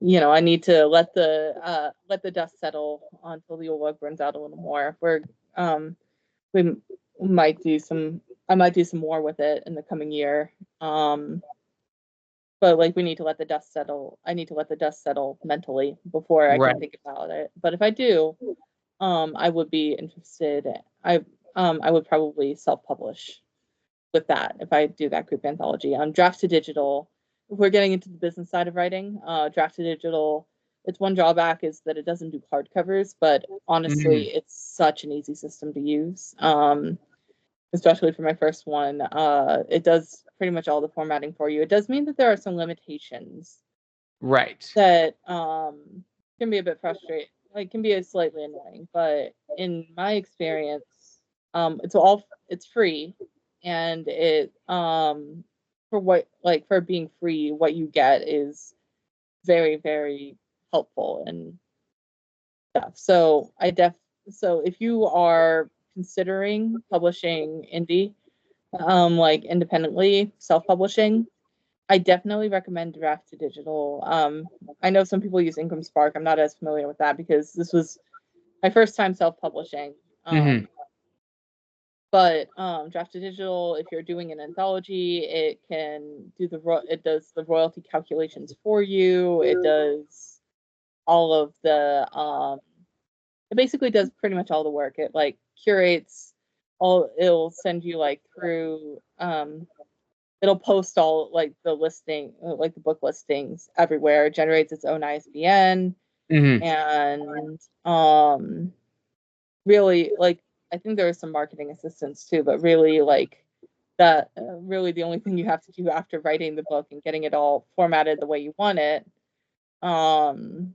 Speaker 1: I need to let the dust settle until the Yule Log burns out a little more. We might do some I might do some more with it in the coming year. But like we need to let the dust settle. I need to let the dust settle mentally before I
Speaker 2: Right.
Speaker 1: can think about it. But if I do, I would be interested. I would probably self-publish with that if I do that group anthology. Draft to digital. If we're getting into the business side of writing, draft to digital. Its one drawback is that it doesn't do hardcovers, but honestly,
Speaker 2: Mhm.
Speaker 1: it's such an easy system to use. Especially for my first one, it does pretty much all the formatting for you. It does mean that there are some limitations
Speaker 2: Right.
Speaker 1: that can be a bit frustrating, like can be a slightly annoying. But in my experience, it's free, and it for being free, what you get is very very helpful and stuff. So if you are considering publishing indie, like independently self-publishing, I definitely recommend Draft to Digital. I know some people use Income Spark. I'm not as familiar with that because this was my first time self-publishing.
Speaker 2: Mhm.
Speaker 1: But Draft to Digital, if you're doing an anthology, it does the royalty calculations for you. It does all of the it basically does pretty much all the work. It like curates all. It'll send you like through it'll post all like the book listings everywhere. It generates its own ISBN,
Speaker 2: Mhm.
Speaker 1: and really like I think there is some marketing assistance too, but really like that really the only thing you have to do after writing the book and getting it all formatted the way you want it um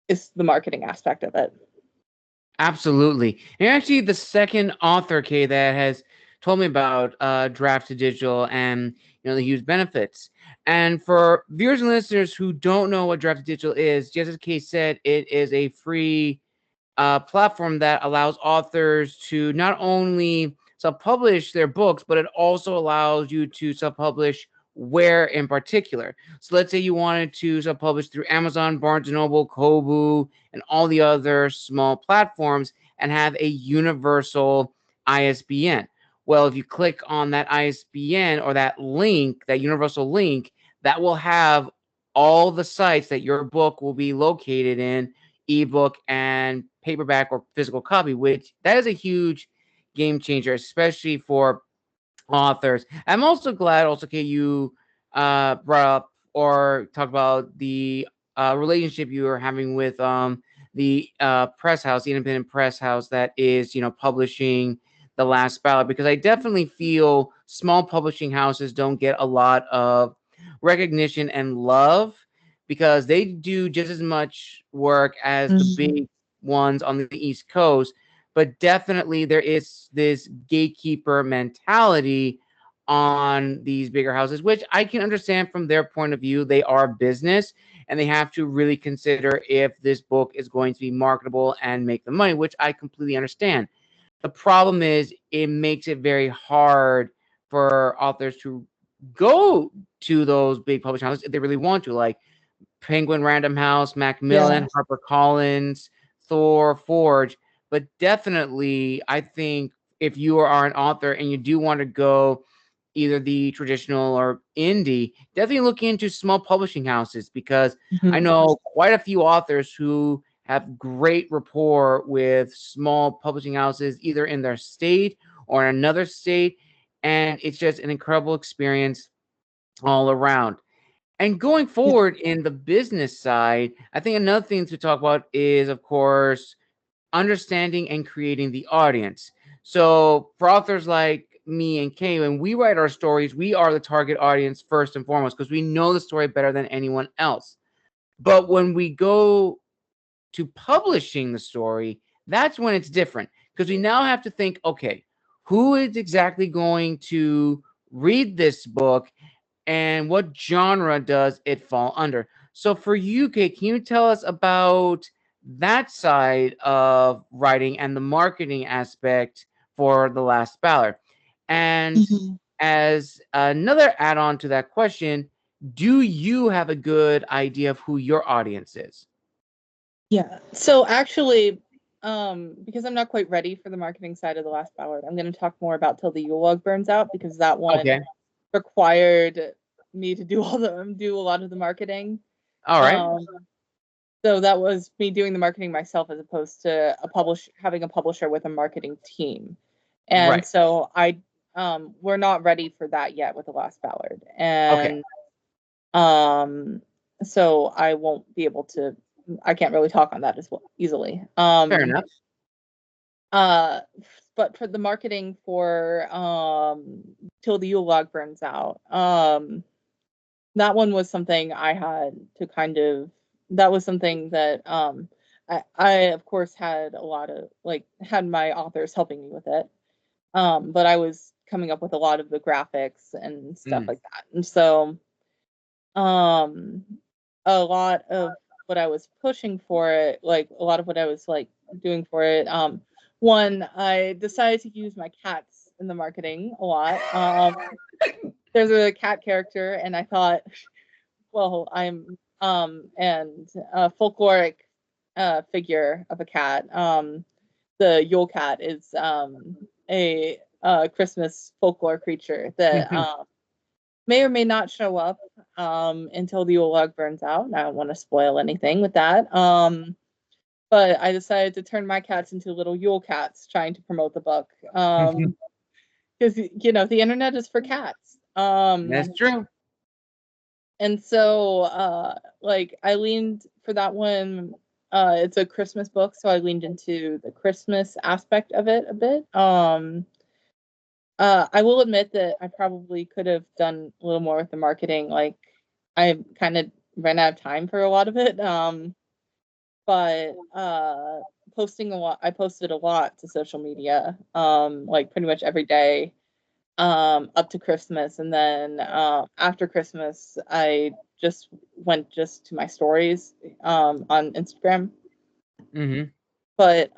Speaker 1: is the marketing aspect of it.
Speaker 2: Absolutely. And actually, the second author, Kay, that has told me about draft to digital and the huge benefits. And for viewers and listeners who don't know what draft to digital is, just as Kay said, it is a free platform that allows authors to not only self-publish their books, but it also allows you to self-publish where in particular. So let's say you wanted to self-publish through Amazon, Barnes & Noble, Kobo, and all the other small platforms and have a universal ISBN. Well, if you click on that ISBN or that link, that universal link, that will have all the sites that your book will be located in, ebook and paperback or physical copy, which that is a huge game changer, especially for authors. I'm also glad also, okay, you brought up or talked about the relationship you are having with the press house, the independent press house that is, publishing The Last Ballot, because I definitely feel small publishing houses don't get a lot of recognition and love because they do just as much work as the big ones on the East Coast, but definitely there is this gatekeeper mentality on these bigger houses, which I can understand from their point of view. They are business and they have to really consider if this book is going to be marketable and make the money, which I completely understand. The problem is it makes it very hard for authors to go to those big publishing houses if they really want to, like Penguin Random House,
Speaker 1: Yeah.
Speaker 2: Macmillan, HarperCollins, Thor, Forge. But definitely, I think if you are an author and you do want to go either the traditional or indie, definitely look into small publishing houses because I
Speaker 1: Mhm.
Speaker 2: know quite a few authors who have great rapport with small publishing houses, either in their state or in another state. And it's just an incredible experience all around. And going
Speaker 1: Yeah.
Speaker 2: forward in the business side, I think another thing to talk about is, of course, understanding and creating the audience. So for authors like me and Kay, when we write our stories, we are the target audience first and foremost because we know the story better than anyone else. But when we go to publishing the story, that's when it's different because we now have to think, okay, who is exactly going to read this book and what genre does it fall under? So for you, Kate, can you tell us about that side of writing and the marketing aspect for The Last Ballot? And as another add-on to that question, do you have a good idea of who your audience is?
Speaker 1: Yeah. So actually, because I'm not quite ready for the marketing side of The Last Ballad, I'm going to talk more about Till the Yule Log Burns Out, because that one required me to do a lot of the marketing.
Speaker 2: All right.
Speaker 1: So that was me doing the marketing myself, as opposed to having a publisher with a marketing team. And
Speaker 2: Right.
Speaker 1: so we're not ready for that yet with The Last Ballad. And so I won't be able to, I can't really talk on that as well easily.
Speaker 2: Fair enough.
Speaker 1: But for the marketing for Till the Yule Log Burns Out, that one was something I had to that was something that I of course had a lot of had my authors helping me with it. But I was coming up with a lot of the graphics and stuff like that. And so a lot of what I was pushing for it, a lot of what I was doing for it, one, I decided to use my cats in the marketing a lot. There's a cat character, and I thought, well, I'm and a folkloric figure of a cat. The Yule cat is a Christmas folklore creature that may or may not show up until the Yule Log Burns Out. I don't want to spoil anything with that. But I decided to turn my cats into little Yule cats, trying to promote the book. Because the internet is for cats.
Speaker 2: That's true.
Speaker 1: And so I leaned for that one. It's a Christmas book, so I leaned into the Christmas aspect of it a bit. I will admit that I probably could have done a little more with the marketing. I kind of ran out of time for a lot of it. But posting a lot, I posted a lot to social media, pretty much every day, up to Christmas. And then after Christmas, I just went to my stories on Instagram. But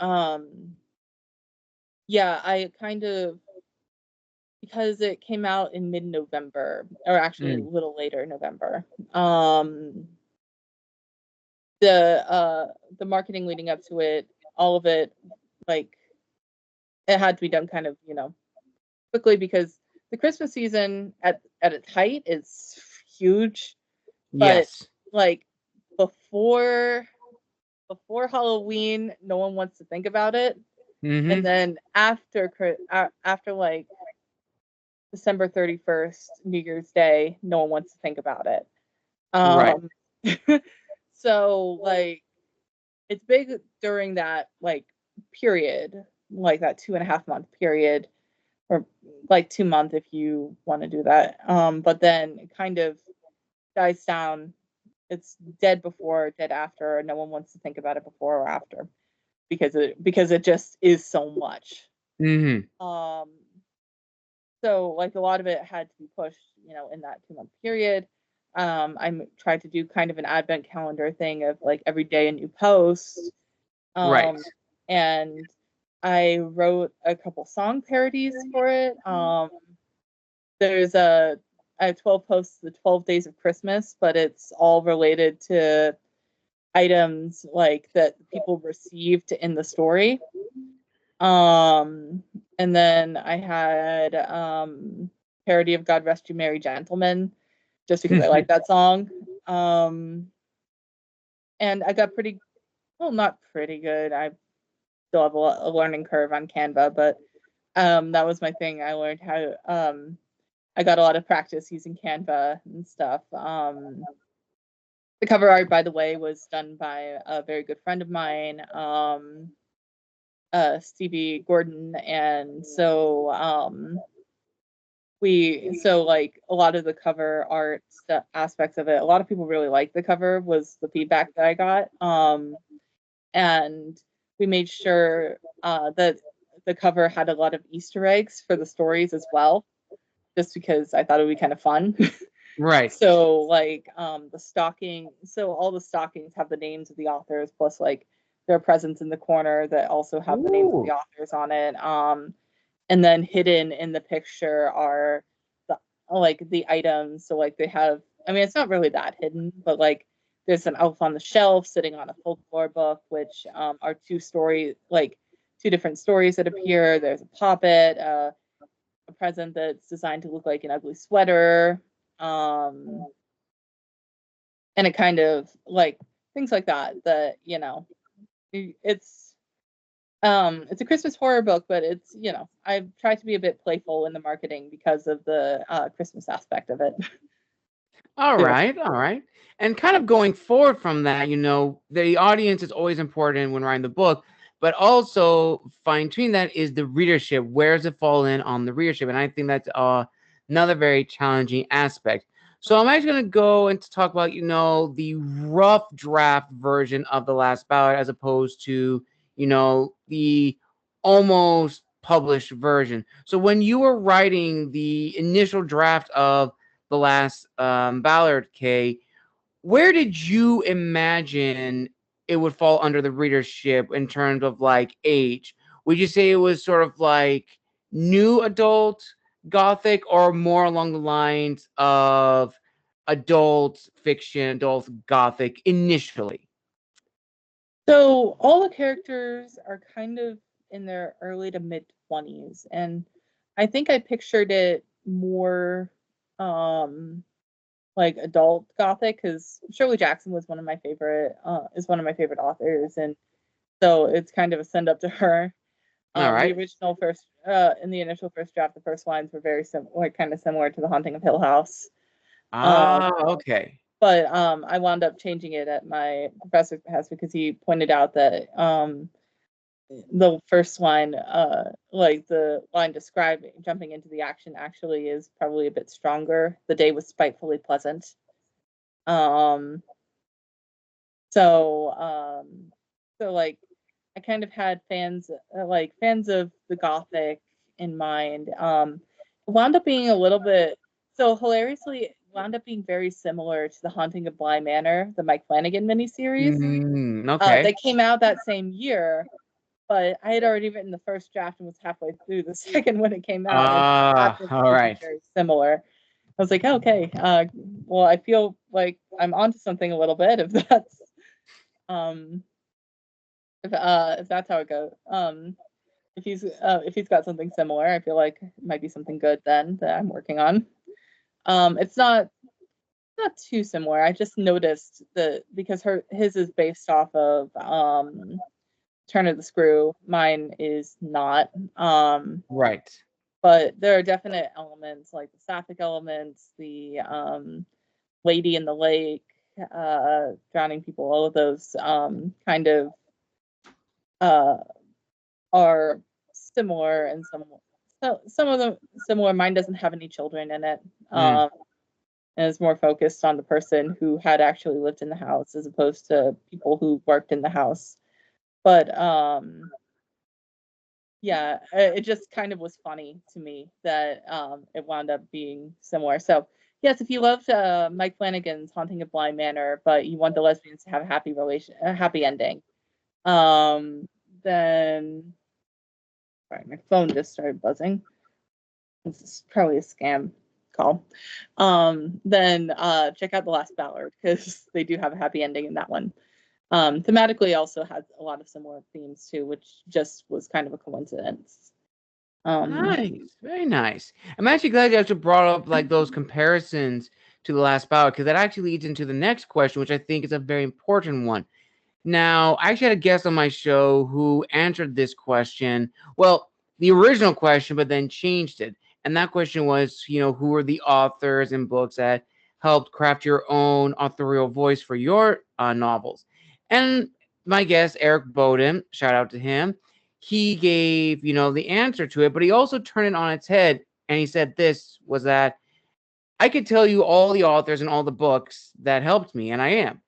Speaker 1: yeah, I kind of, because it came out in mid-November, or actually a little later November. The marketing leading up to it, all of it, it had to be done kind of, quickly, because the Christmas season at its height is huge. But before Halloween, no one wants to think about it. And then after December 31st, New Year's Day, no one wants to think about it. So it's big during that period, that 2.5-month period, or 2 months if you want to do that. But then it kind of dies down. It's dead before, dead after. No one wants to think about it before or after, because it just is so much. So a lot of it had to be pushed, in that 2-month period. I tried to do kind of an advent calendar thing of every day a new post. And I wrote a couple song parodies for it. There's I have 12 posts, the 12 days of Christmas, but it's all related to items that people received in the story. And then I had parody of God Rest You Merry Gentlemen, just because I like that song. And I got not pretty good. I still have a learning curve on Canva, but that was my thing. I learned how I got a lot of practice using Canva and stuff. The cover art, by the way, was done by a very good friend of mine, Stevie Gordon. And so a lot of the cover art aspects of it, a lot of people really liked the cover, was the feedback that I got. And we made sure that the cover had a lot of Easter eggs for the stories as well, just because I thought it would be kind of fun. So the stocking, so all the stockings have the names of the authors, plus there are presents in the corner that also have the names of the authors on it. And then hidden in the picture are the items. So like they have, I mean, it's not really that hidden, but like there's an elf on the shelf sitting on a folklore book, which are two different stories that appear. There's a puppet, a present that's designed to look like an ugly sweater, and it kind of like things like that. That it's a Christmas horror book, but it's I've tried to be a bit playful in the marketing because of the Christmas aspect of it.
Speaker 2: All
Speaker 1: Too.
Speaker 2: right, all right. And kind of going forward from that, the audience is always important when writing the book, but also fine-tuning that is the readership. Where does it fall in on the readership? And I think that's another very challenging aspect. So I'm actually going to go and to talk about, the rough draft version of The Last Ballad as opposed to, the almost published version. So when you were writing the initial draft of The Last Ballad, Kay, where did you imagine it would fall under the readership in terms of like age? Would you say it was sort of like new adult Gothic or more along the lines of adult fiction, adult Gothic initially?
Speaker 1: So all the characters are kind of in their early to mid 20s, and I think I pictured it more like adult Gothic because Shirley Jackson was one of my favorite is one of my favorite authors, and so it's kind of a send up to her.
Speaker 2: All
Speaker 1: The
Speaker 2: right.
Speaker 1: original first in the initial first draft, the first lines were very similar, kind of similar to The Haunting of Hill House. Um,
Speaker 2: Okay.
Speaker 1: but I wound up changing it at my professor's behest because he pointed out that the first line, like the line describing jumping into the action, actually is probably a bit stronger. The day was spitefully pleasant. Um, so like I kind of had fans of the Gothic in mind. It wound up being a little bit so hilariously. It wound up being very similar to The Haunting of Bly Manor, the Mike Flanagan miniseries.
Speaker 2: Okay.
Speaker 1: They came out that same year, but I had already written the first draft and was halfway through the second when it came out, and it happened
Speaker 2: All
Speaker 1: to be
Speaker 2: right.
Speaker 1: very similar. I was like, okay, well, I feel like I'm onto something a little bit um, if that's how it goes. If he's got something similar, I feel like it might be something good then that I'm working on. It's not too similar. I just noticed that because his is based off of Turn of the Screw. Mine is not.
Speaker 2: Right.
Speaker 1: But there are definite elements like the sapphic elements, the lady in the lake, drowning people. All of those kind of uh, are similar, and some of them similar. Mine doesn't have any children in it.
Speaker 2: Mm.
Speaker 1: And is more focused on the person who had actually lived in the house as opposed to people who worked in the house. But yeah, it just kind of was funny to me that it wound up being similar. So yes, if you loved Mike Flanagan's Haunting of Bly Manor, but you want the lesbians to have a happy ending, then sorry, my phone just started buzzing. This is probably a scam call. Then check out The Last Ballad because they do have a happy ending in that one. Thematically also has a lot of similar themes too, which just was kind of a coincidence.
Speaker 2: Nice, very nice. I'm actually glad you actually brought up like those comparisons to The Last Ballad because that actually leads into the next question, which I think is a very important one. Now, I actually had a guest on my show who answered this question. Well, the original question, but then changed it. And that question was, who are the authors and books that helped craft your own authorial voice for your novels? And my guest, Eric Bowden, shout out to him, he gave, the answer to it, but he also turned it on its head. And he said this was that I could tell you all the authors and all the books that helped me, and I am.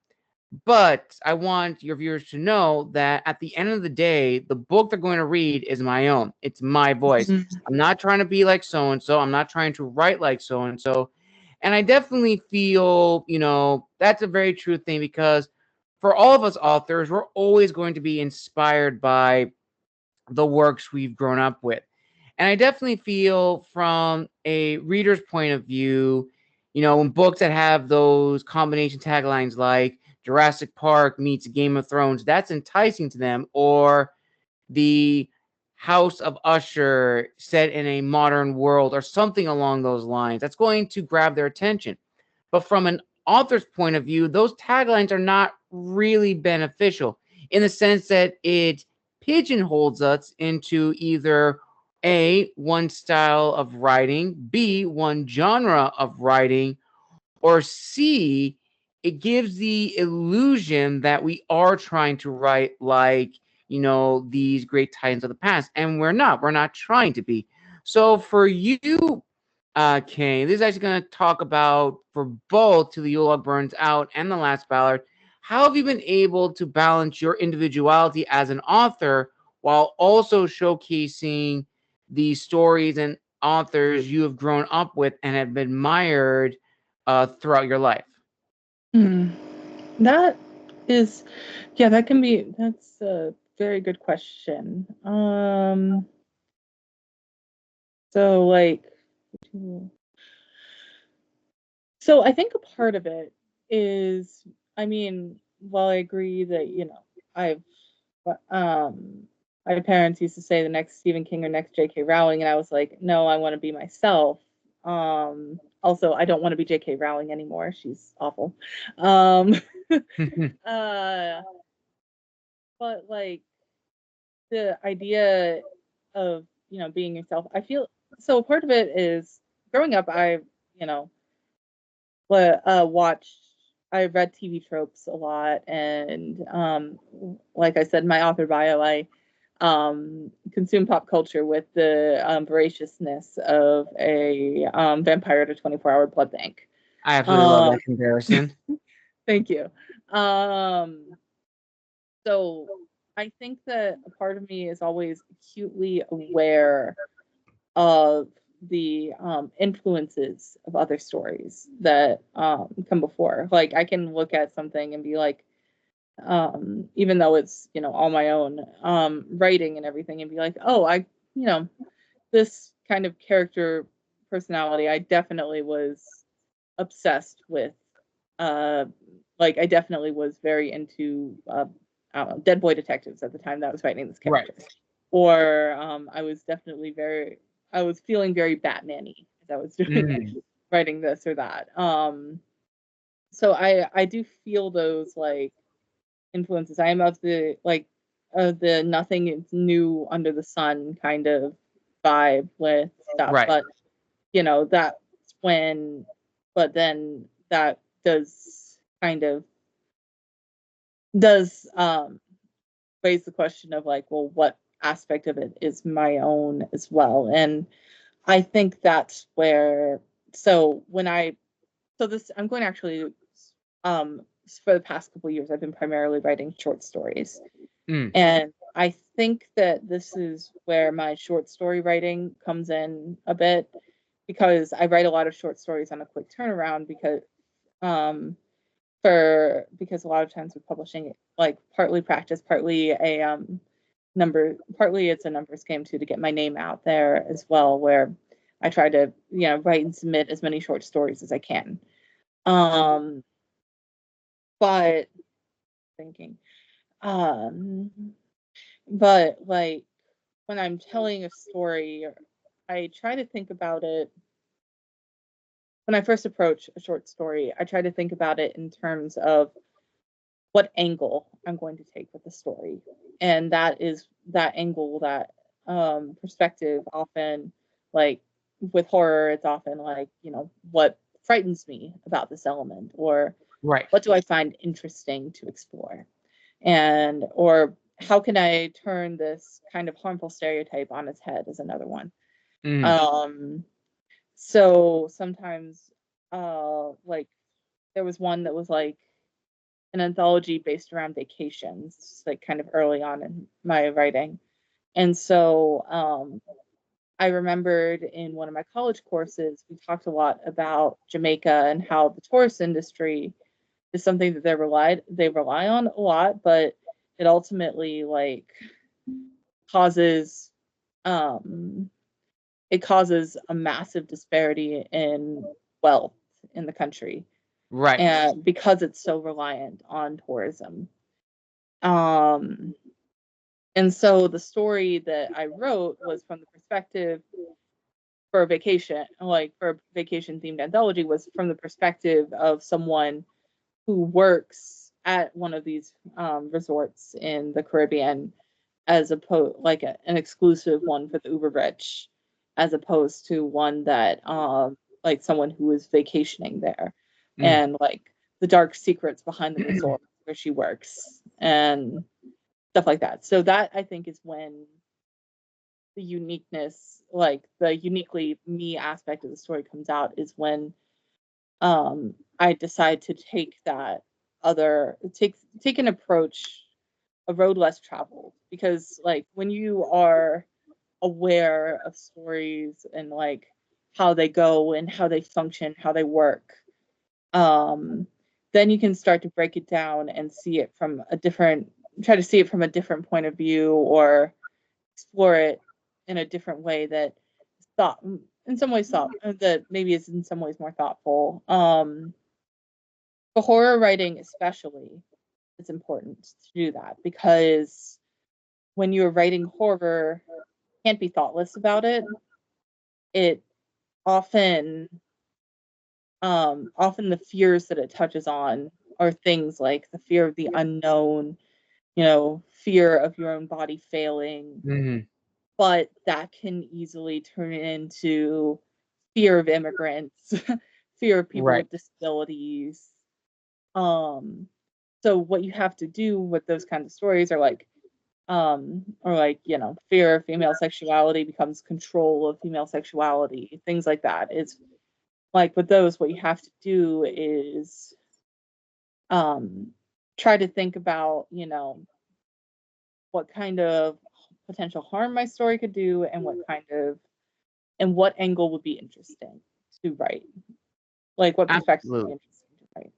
Speaker 2: But I want your viewers to know that at the end of the day, the book they're going to read is my own. It's my voice. I'm not trying to be like so and so. I'm not trying to write like so and so. And I definitely feel, that's a very true thing because for all of us authors, we're always going to be inspired by the works we've grown up with. And I definitely feel from a reader's point of view, you know, in books that have those combination taglines like Jurassic Park meets Game of Thrones, that's enticing to them. Or the House of Usher set in a modern world or something along those lines, that's going to grab their attention. But from an author's point of view, those taglines are not really beneficial in the sense that it pigeonholes us into either A, one style of writing, B, one genre of writing, or C, it gives the illusion that we are trying to write like, you know, these great titans of the past. And we're not. We're not trying to be. So for you, Kane, this is actually going to talk about for both To the Yule Log Burns Out and The Last Ballad. How have you been able to balance your individuality as an author while also showcasing the stories and authors you have grown up with and have admired throughout your life?
Speaker 1: That is, yeah, that can be, that's a very good question. So like, so I think a part of it is, I mean, while I agree that, you know, I've, my parents used to say the next Stephen King or next J.K. Rowling, and I was like, no, I want to be myself. Also, I don't want to be J.K. Rowling anymore. She's awful. Uh, but like the idea of, you know, being yourself, I feel so part of it is growing up, I, you know, watched, I read TV tropes a lot, and like I said, my author bio, I consume pop culture with the voraciousness of a vampire at a 24-hour blood bank.
Speaker 2: I absolutely love that comparison.
Speaker 1: Thank you. So I think that a part of me is always acutely aware of the influences of other stories that come before. Like I can look at something and be like, even though it's, you know, all my own writing and everything, and be like, oh, you know, this kind of character personality, I definitely was obsessed with. Like I definitely was very into I don't know, Dead Boy Detectives at the time that I was writing this character.
Speaker 2: Right.
Speaker 1: Or I was definitely I was feeling very Batman-y as I was doing writing this or that. So I do feel those like influences. I am of the nothing is new under the sun kind of vibe with stuff.
Speaker 2: Right.
Speaker 1: But you know, that's when, but then that does kind of does raise the question of like, well, what aspect of it is my own as well? And I think that's where, so when I, so this, I'm going to actually, um, for the past couple of years, I've been primarily writing short stories. And I think that this is where my short story writing comes in a bit, because I write a lot of short stories on a quick turnaround because because a lot of times with publishing, like partly practice, partly a partly it's a numbers game too, to get my name out there as well, where I try to, you know, write and submit as many short stories as I can. But thinking, um, but like when I'm telling a story, I try to think about it. When I first approach a short story, I try to think about it in terms of what angle I'm going to take with the story. And that is that angle, that perspective often, like with horror, it's often like, you know, what frightens me about this element, or
Speaker 2: Right.
Speaker 1: what do I find interesting to explore? And, or how can I turn this kind of harmful stereotype on its head is another one. So sometimes, like there was one that was like an anthology based around vacations, like kind of early on in my writing. And so I remembered in one of my college courses, we talked a lot about Jamaica and how the tourist industry is something that they rely on a lot, but it ultimately like causes it causes a massive disparity in wealth in the country,
Speaker 2: Right.
Speaker 1: and because it's so reliant on tourism. Um, and so the story that I wrote was from the perspective for a vacation, like for a vacation themed anthology, was from the perspective of someone who works at one of these resorts in the Caribbean, as opposed like an exclusive one for the uber rich, as opposed to one that like someone who is vacationing there,
Speaker 2: Mm.
Speaker 1: and like the dark secrets behind the resort where she works and stuff like that. So that, I think, is when the uniqueness, like the uniquely me aspect of the story comes out, is when I decide to take that take an approach, a road less traveled, because like when you are aware of stories and like how they go and how they function, how they work, um, then you can start to break it down and see it from a different, try to see it from a different point of view, or explore it in a different way that thought, in some ways thought, that maybe is in some ways more thoughtful. For horror writing especially, it's important to do that, because when you're writing horror, you can't be thoughtless about it. It often, often the fears that it touches on are things like the fear of the unknown, fear of your own body failing,
Speaker 2: Mm-hmm.
Speaker 1: but that can easily turn into fear of immigrants, fear of people
Speaker 2: Right.
Speaker 1: with disabilities. Um, so what you have to do with those kinds of stories are like, fear of female sexuality becomes control of female sexuality, things like that. It's like with those, what you have to do is um, try to think about, what kind of potential harm my story could do, and what angle would be interesting to write, like what perspective would be
Speaker 2: Absolutely.
Speaker 1: interesting to write.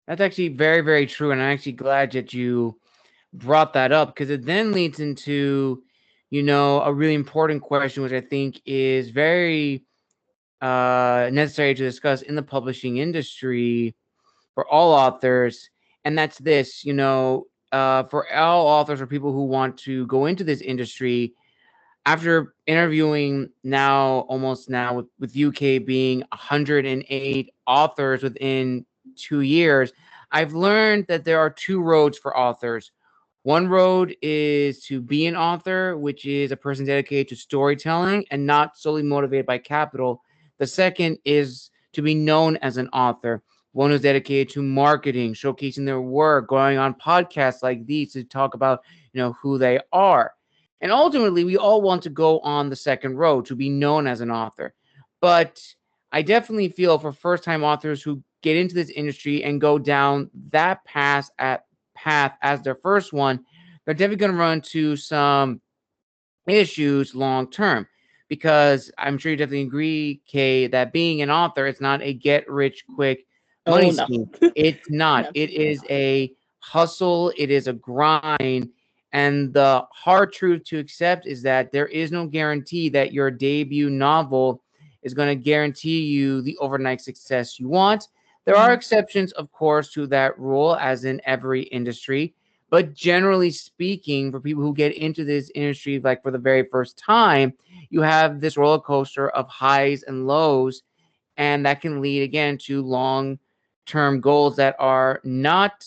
Speaker 2: That's actually very, very true. And I'm actually glad that you brought that up, because it then leads into, a really important question, which I think is very necessary to discuss in the publishing industry for all authors. And that's this, for all authors or people who want to go into this industry, after interviewing with UK being 108 authors within 2 years, I've learned that there are two roads for authors. One road is to be an author, which is a person dedicated to storytelling and not solely motivated by capital. The second is to be known as an author, one who's dedicated to marketing, showcasing their work, going on podcasts like these to talk about, who they are. And ultimately, we all want to go on the second road, to be known as an author. But I definitely feel for first-time authors who get into this industry and go down that path as their first one, they're definitely going to run into some issues long term. Because I'm sure you definitely agree, Kay, that being an author, it's not a get rich quick money
Speaker 1: Oh no.
Speaker 2: scheme. It's not. It
Speaker 1: Absolutely
Speaker 2: is
Speaker 1: not.
Speaker 2: a hustle. It is a grind. And the hard truth to accept is that there is no guarantee that your debut novel is going to guarantee you the overnight success you want. There are
Speaker 1: Mhm.
Speaker 2: exceptions, of course, to that rule, as in every industry. But generally speaking, for people who get into this industry like for the very first time, you have this roller coaster of highs and lows, and that can lead again to long term goals that are not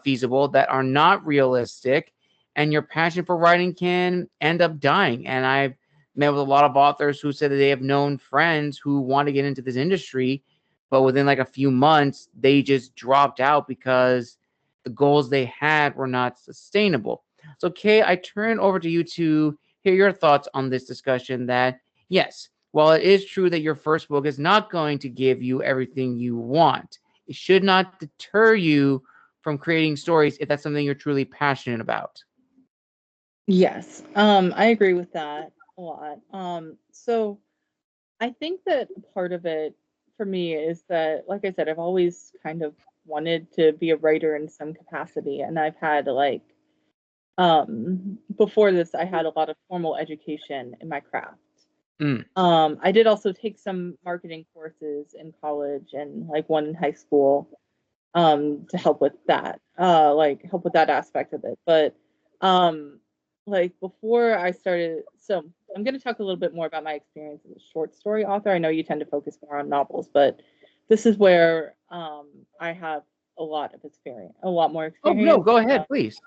Speaker 2: feasible, that are not realistic, and your passion for writing can end up dying. And I've met with a lot of authors who said that they have known friends who want to get into this industry, but within like a few months, they just dropped out because the goals they had were not sustainable. So, Kay, I turn over to you to hear your thoughts on this discussion. That, yes, while it is true that your first book is not going to give you everything you want, it should not deter you from creating stories if that's something you're truly passionate about.
Speaker 1: Yes, I agree with that a lot. So I think that part of it for me is that, like I said, I've always kind of wanted to be a writer in some capacity, and I've had like, before this, I had a lot of formal education in my craft. I did also take some marketing courses in college and like one in high school to help with that, help with that aspect of it. But like before I started, so I'm going to talk a little bit more about my experience as a short story author. I know you tend to focus more on novels, but this is where I have a lot more
Speaker 2: Oh,
Speaker 1: experience.
Speaker 2: no, go ahead, please.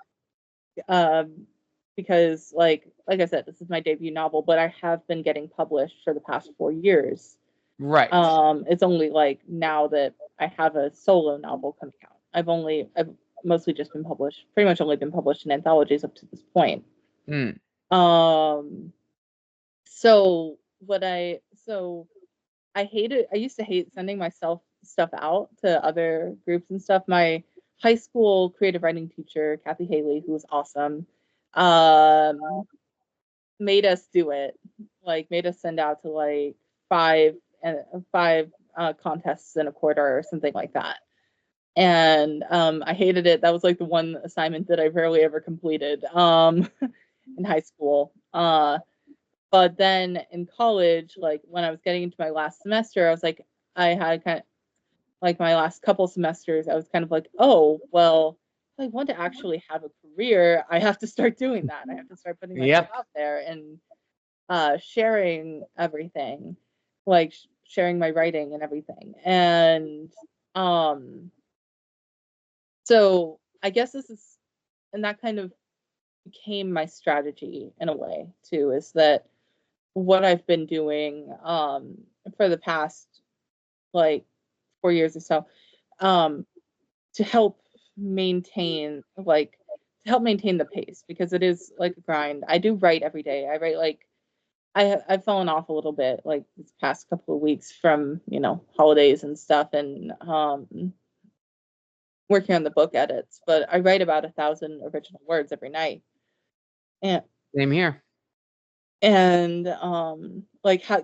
Speaker 1: Because like I said, this is my debut novel, but I have been getting published for the past 4 years.
Speaker 2: Right.
Speaker 1: It's only like now that I have a solo novel coming out. I've mostly just been published, pretty much only been published in anthologies up to this point. So I used to hate sending myself stuff out to other groups and stuff. My high school creative writing teacher, Kathy Haley, who was awesome, made us do it. Like made us send out to like five contests in a quarter or something like that. And I hated it. That was like the one assignment that I rarely ever completed in high school. But then in college, like when I was getting into my last semester, I was like, I had kind of like my last couple semesters, I was kind of like, oh, well, if I want to actually have a career, I have to start doing that. I have to start putting myself out there and sharing everything, like sharing my writing and everything. And so I guess and that kind of became my strategy in a way too, is that what I've been doing for the past like 4 years or so, to help maintain the pace, because it is like a grind. I do write every day. I write like I've fallen off a little bit like this past couple of weeks from, holidays and stuff, and working on the book edits, but I write about 1,000 original words every night. And
Speaker 2: same here.
Speaker 1: And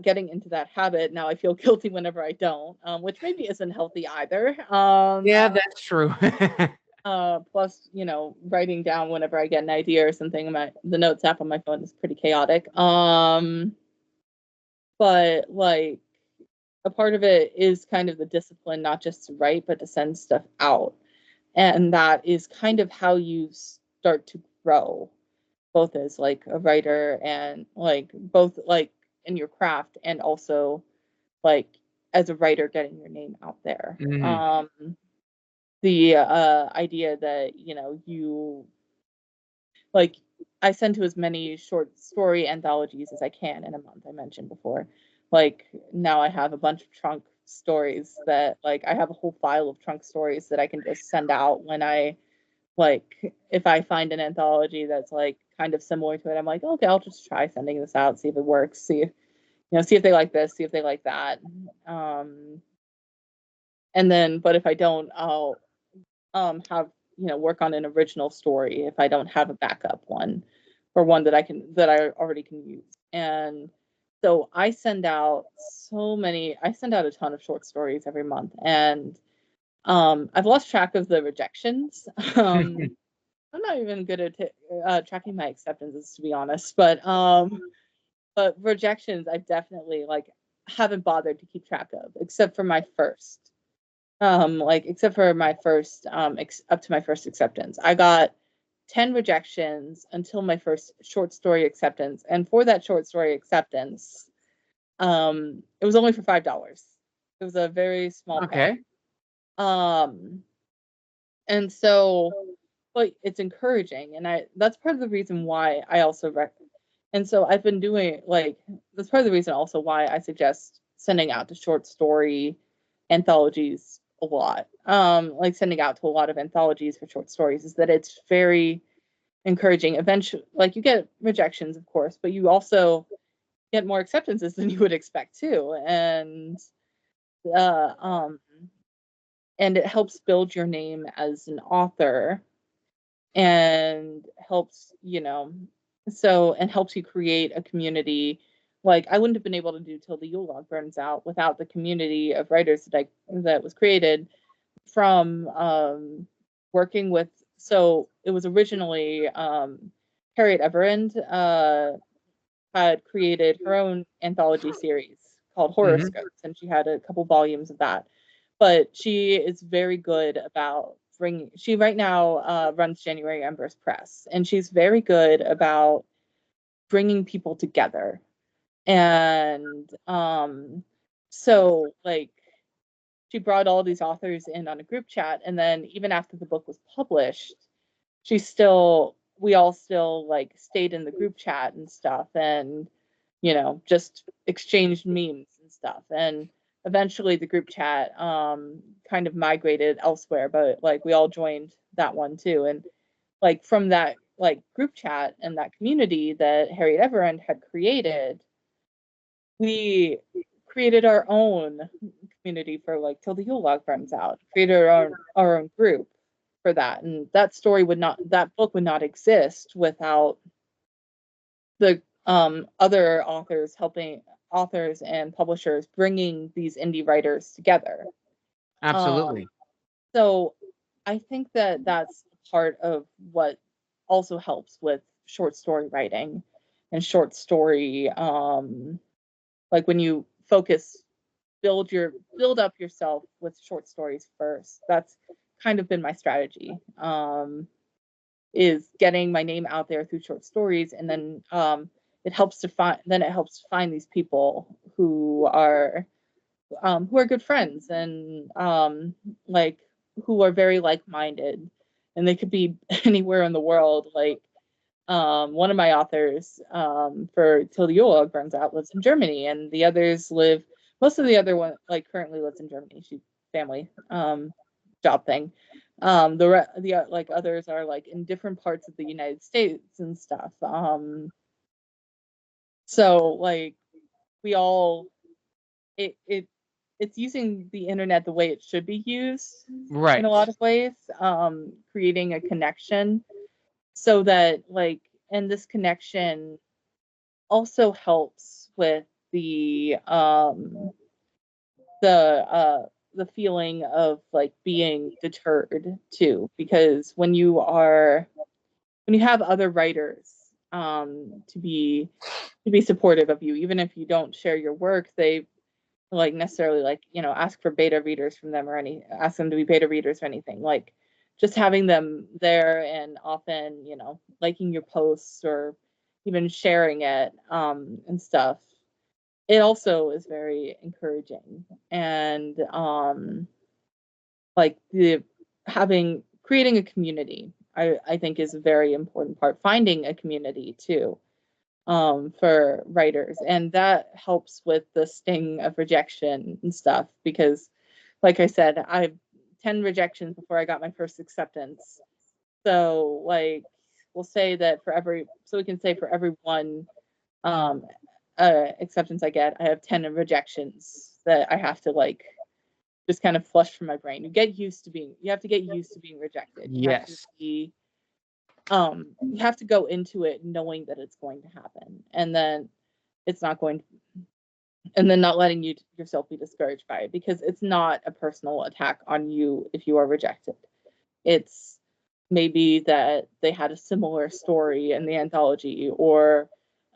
Speaker 1: getting into that habit now, I feel guilty whenever I don't, which maybe isn't healthy either.
Speaker 2: Yeah, that's true.
Speaker 1: Plus, writing down whenever I get an idea or something, the notes app on my phone is pretty chaotic. But like a part of it is kind of the discipline, not just to write, but to send stuff out. And that is kind of how you start to grow, both as like a writer and like both like in your craft, and also like as a writer getting your name out there. The idea that you like I send to as many short story anthologies as I can in a month. I mentioned before, like now I have a bunch of trunk stories that like I have a whole file of trunk stories that I can just send out when I like, if I find an anthology that's like kind of similar to it, I'm like, okay, I'll just try sending this out, see if it works, see if they like this, see if they like that. And then, but if I don't, I'll have work on an original story if I don't have a backup one, or one that I already can use. And so I send out a ton of short stories every month, and I've lost track of the rejections. I'm not even good at tracking my acceptances, to be honest. But rejections, I definitely haven't bothered to keep track of, except for my first, up to my first acceptance. I got 10 rejections until my first short story acceptance, and for that short story acceptance, it was only for $5. It was a very small pay. And so, but it's encouraging, and that's part of the reason why I also and so I've been doing that's part of the reason also why I suggest sending out to short story anthologies a lot. Sending out to a lot of anthologies for short stories is that it's very encouraging. Eventually, you get rejections, of course, but you also get more acceptances than you would expect too, and it helps build your name as an author, and helps helps you create a community. I wouldn't have been able to do Till the Yule Log Burns Out without the community of writers that was created from working with. So it was originally Harriet Everend had created her own anthology series called Horoscopes, and she had a couple volumes of that. But she is very good about bringing. She right now runs January Embers Press, and she's very good about bringing people together. And so like she brought all these authors in on a group chat, and then even after the book was published, we all still like stayed in the group chat and stuff, and just exchanged memes and stuff. And eventually the group chat kind of migrated elsewhere, but like we all joined that one too. And like from that like group chat and that community that Harriet Everend had created, we created our own community for like Till the Yule Log Burns Out, created our own group for that. And that book would not exist without the other authors and publishers bringing these indie writers together.
Speaker 2: Absolutely.
Speaker 1: So I think that that's part of what also helps with short story writing and short story, like when you build up yourself with short stories first. That's kind of been my strategy, is getting my name out there through short stories, and then it helps find these people who are good friends, and like who are very like-minded, and they could be anywhere in the world. Like one of my authors for Till the Yule Log Burns Out lives in Germany, and most of the other one like currently lives in Germany. She's family job thing. The like others are like in different parts of the United States and stuff. So like we all it's using the internet the way it should be used in
Speaker 2: Right.
Speaker 1: a lot of ways, creating a connection so that like, and this connection also helps with the feeling of like being deterred too, because when you have other writers to be supportive of you, even if you don't share your work, they like necessarily like ask for beta readers from them, or ask them to be beta readers or anything. Like just having them there, and often liking your posts or even sharing it and stuff, it also is very encouraging. And like creating a community, I think is a very important part. Finding a community too, for writers, and that helps with the sting of rejection and stuff, because like I said, I've 10 rejections before I got my first acceptance. So like we'll say that we can say for every one um acceptance I get, I have 10 rejections that I have to like just kind of flush from my brain. You have to get used to being rejected.
Speaker 2: Yes.
Speaker 1: You have to go into it knowing that it's going to happen, and then it's not going to, and then not letting yourself be discouraged by it, because it's not a personal attack on you if you are rejected. It's maybe that they had a similar story in the anthology, or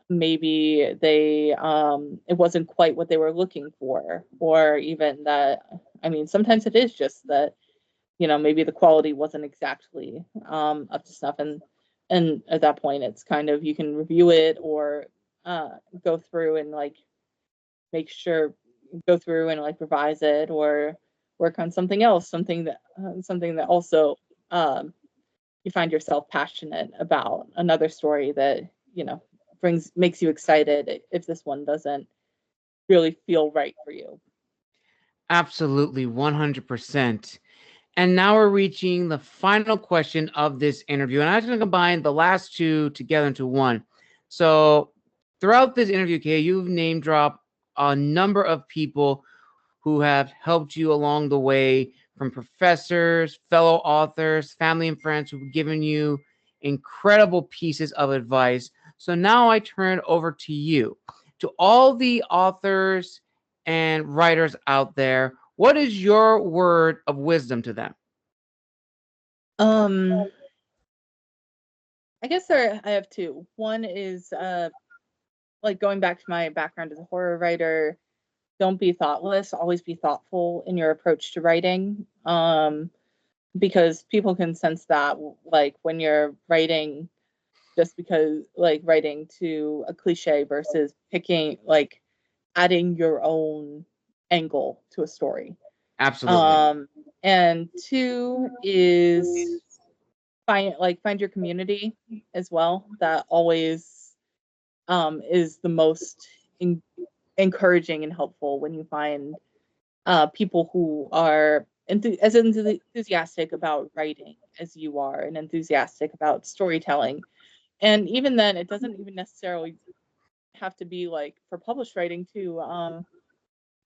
Speaker 1: maybe they it wasn't quite what they were looking for, or even that, I mean, sometimes it is just that maybe the quality wasn't exactly up to snuff, and at that point it's kind of, you can review it, or go through and like go through and like revise it, or work on something else, something that also you find yourself passionate about, another story that makes you excited if this one doesn't really feel right for you.
Speaker 2: Absolutely. 100%. And now we're reaching the final question of this interview. And I'm just going to combine the last two together into one. So throughout this interview, Kay, you've name dropped a number of people who have helped you along the way, from professors, fellow authors, family and friends who've given you incredible pieces of advice. So now I turn over to you. To all the authors and writers out there, what is your word of wisdom to them?
Speaker 1: I guess I have two. One is like going back to my background as a horror writer, don't be thoughtless, always be thoughtful in your approach to writing. Because people can sense that, like when you're writing just because, like, writing to a cliche versus picking, like, adding your own angle to a story.
Speaker 2: Absolutely.
Speaker 1: And two is find your community as well. That always is the most encouraging and helpful when you find people who are as enthusiastic about writing as you are and enthusiastic about storytelling. And even then, it doesn't even necessarily have to be like for published writing too. I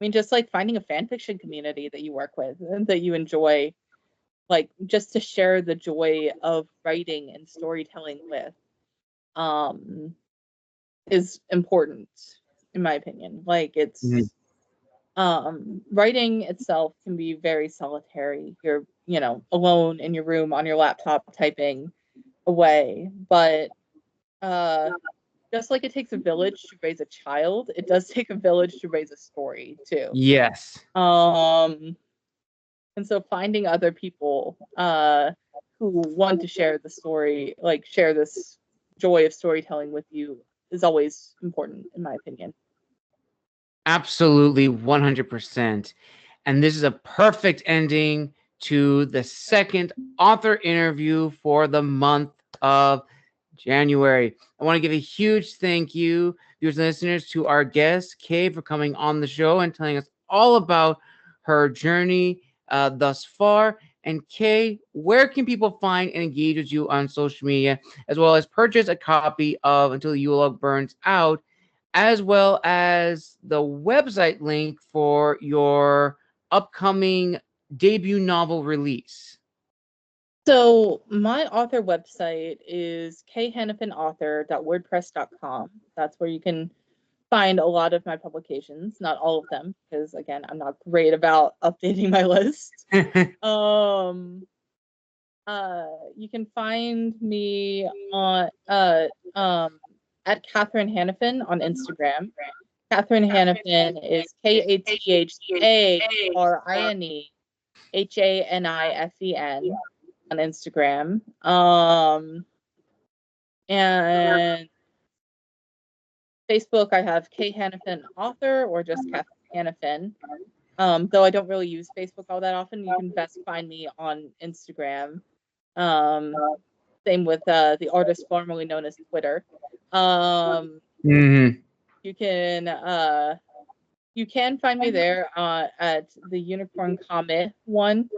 Speaker 1: mean, just like finding a fan fiction community that you work with and that you enjoy, like just to share the joy of writing and storytelling with, um, is important in my opinion. Like it's writing itself can be very solitary. You're, alone in your room on your laptop typing away. But just like it takes a village to raise a child, it does take a village to raise a story too.
Speaker 2: Yes.
Speaker 1: And so finding other people who want to share the story, like share this joy of storytelling with you, is always important in my opinion.
Speaker 2: Absolutely, 100%. And this is a perfect ending to the second author interview for the month of January. I want to give a huge thank you, viewers and listeners, to our guest, Kay, for coming on the show and telling us all about her journey thus far. And Kay, where can people find and engage with you on social media, as well as purchase a copy of Until the Yule Log Burns Out, as well as the website link for your upcoming debut novel release?
Speaker 1: So my author website is khanifenauthor.wordpress.com. That's where you can find a lot of my publications, not all of them, because again, I'm not great about updating my list. You can find me on at Catherine Hanifen on Instagram. Catherine Hanifen is KATHARINEHANIFEN on Instagram. And Facebook, I have Kay Hanifen author or just Catherine Hanifen. Though I don't really use Facebook all that often, you can best find me on Instagram. Same with the artist formerly known as Twitter.
Speaker 2: Mm-hmm.
Speaker 1: You can find me there at the Unicorn Comet one.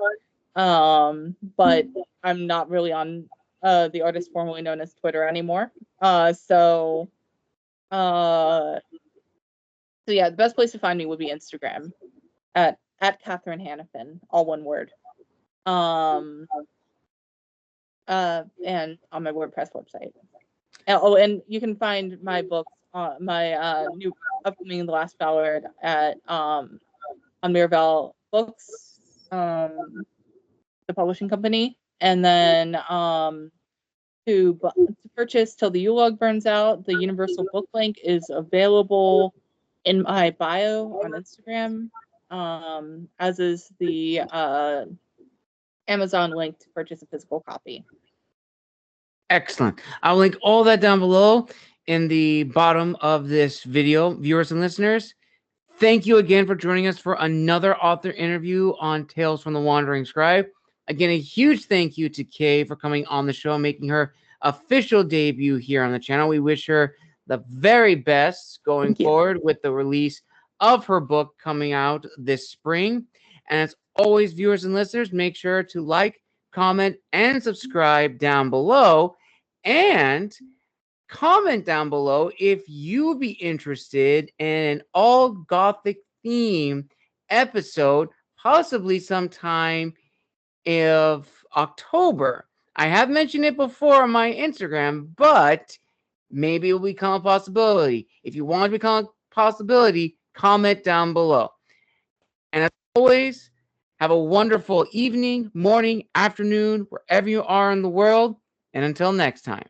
Speaker 1: But I'm not really on the artist formerly known as Twitter anymore. So yeah, the best place to find me would be Instagram at Catherine Hanifen, all one word. And on my WordPress website. And you can find my books, my new upcoming The Last Ballad at on Mirabelle Books, the publishing company, and then to purchase Till the Yule Log Burns Out, the Universal Book Link is available in my bio on Instagram, as is the Amazon link to purchase a physical copy.
Speaker 2: Excellent. I'll link all that down below in the bottom of this video. Viewers and listeners, thank you again for joining us for another author interview on Tales from the Wandering Scribe. Again, a huge thank you to Kay for coming on the show, making her official debut here on the channel. We wish her the very best going forward with the release of her book coming out this spring. And as always, viewers and listeners, make sure to like, comment, and subscribe down below. And comment down below if you would be interested in an all Gothic theme episode, possibly sometime of October. I have mentioned it before on my Instagram, but maybe it will become a possibility. If you want to become a possibility, comment down below. And as always, have a wonderful evening, morning, afternoon, wherever you are in the world. And until next time.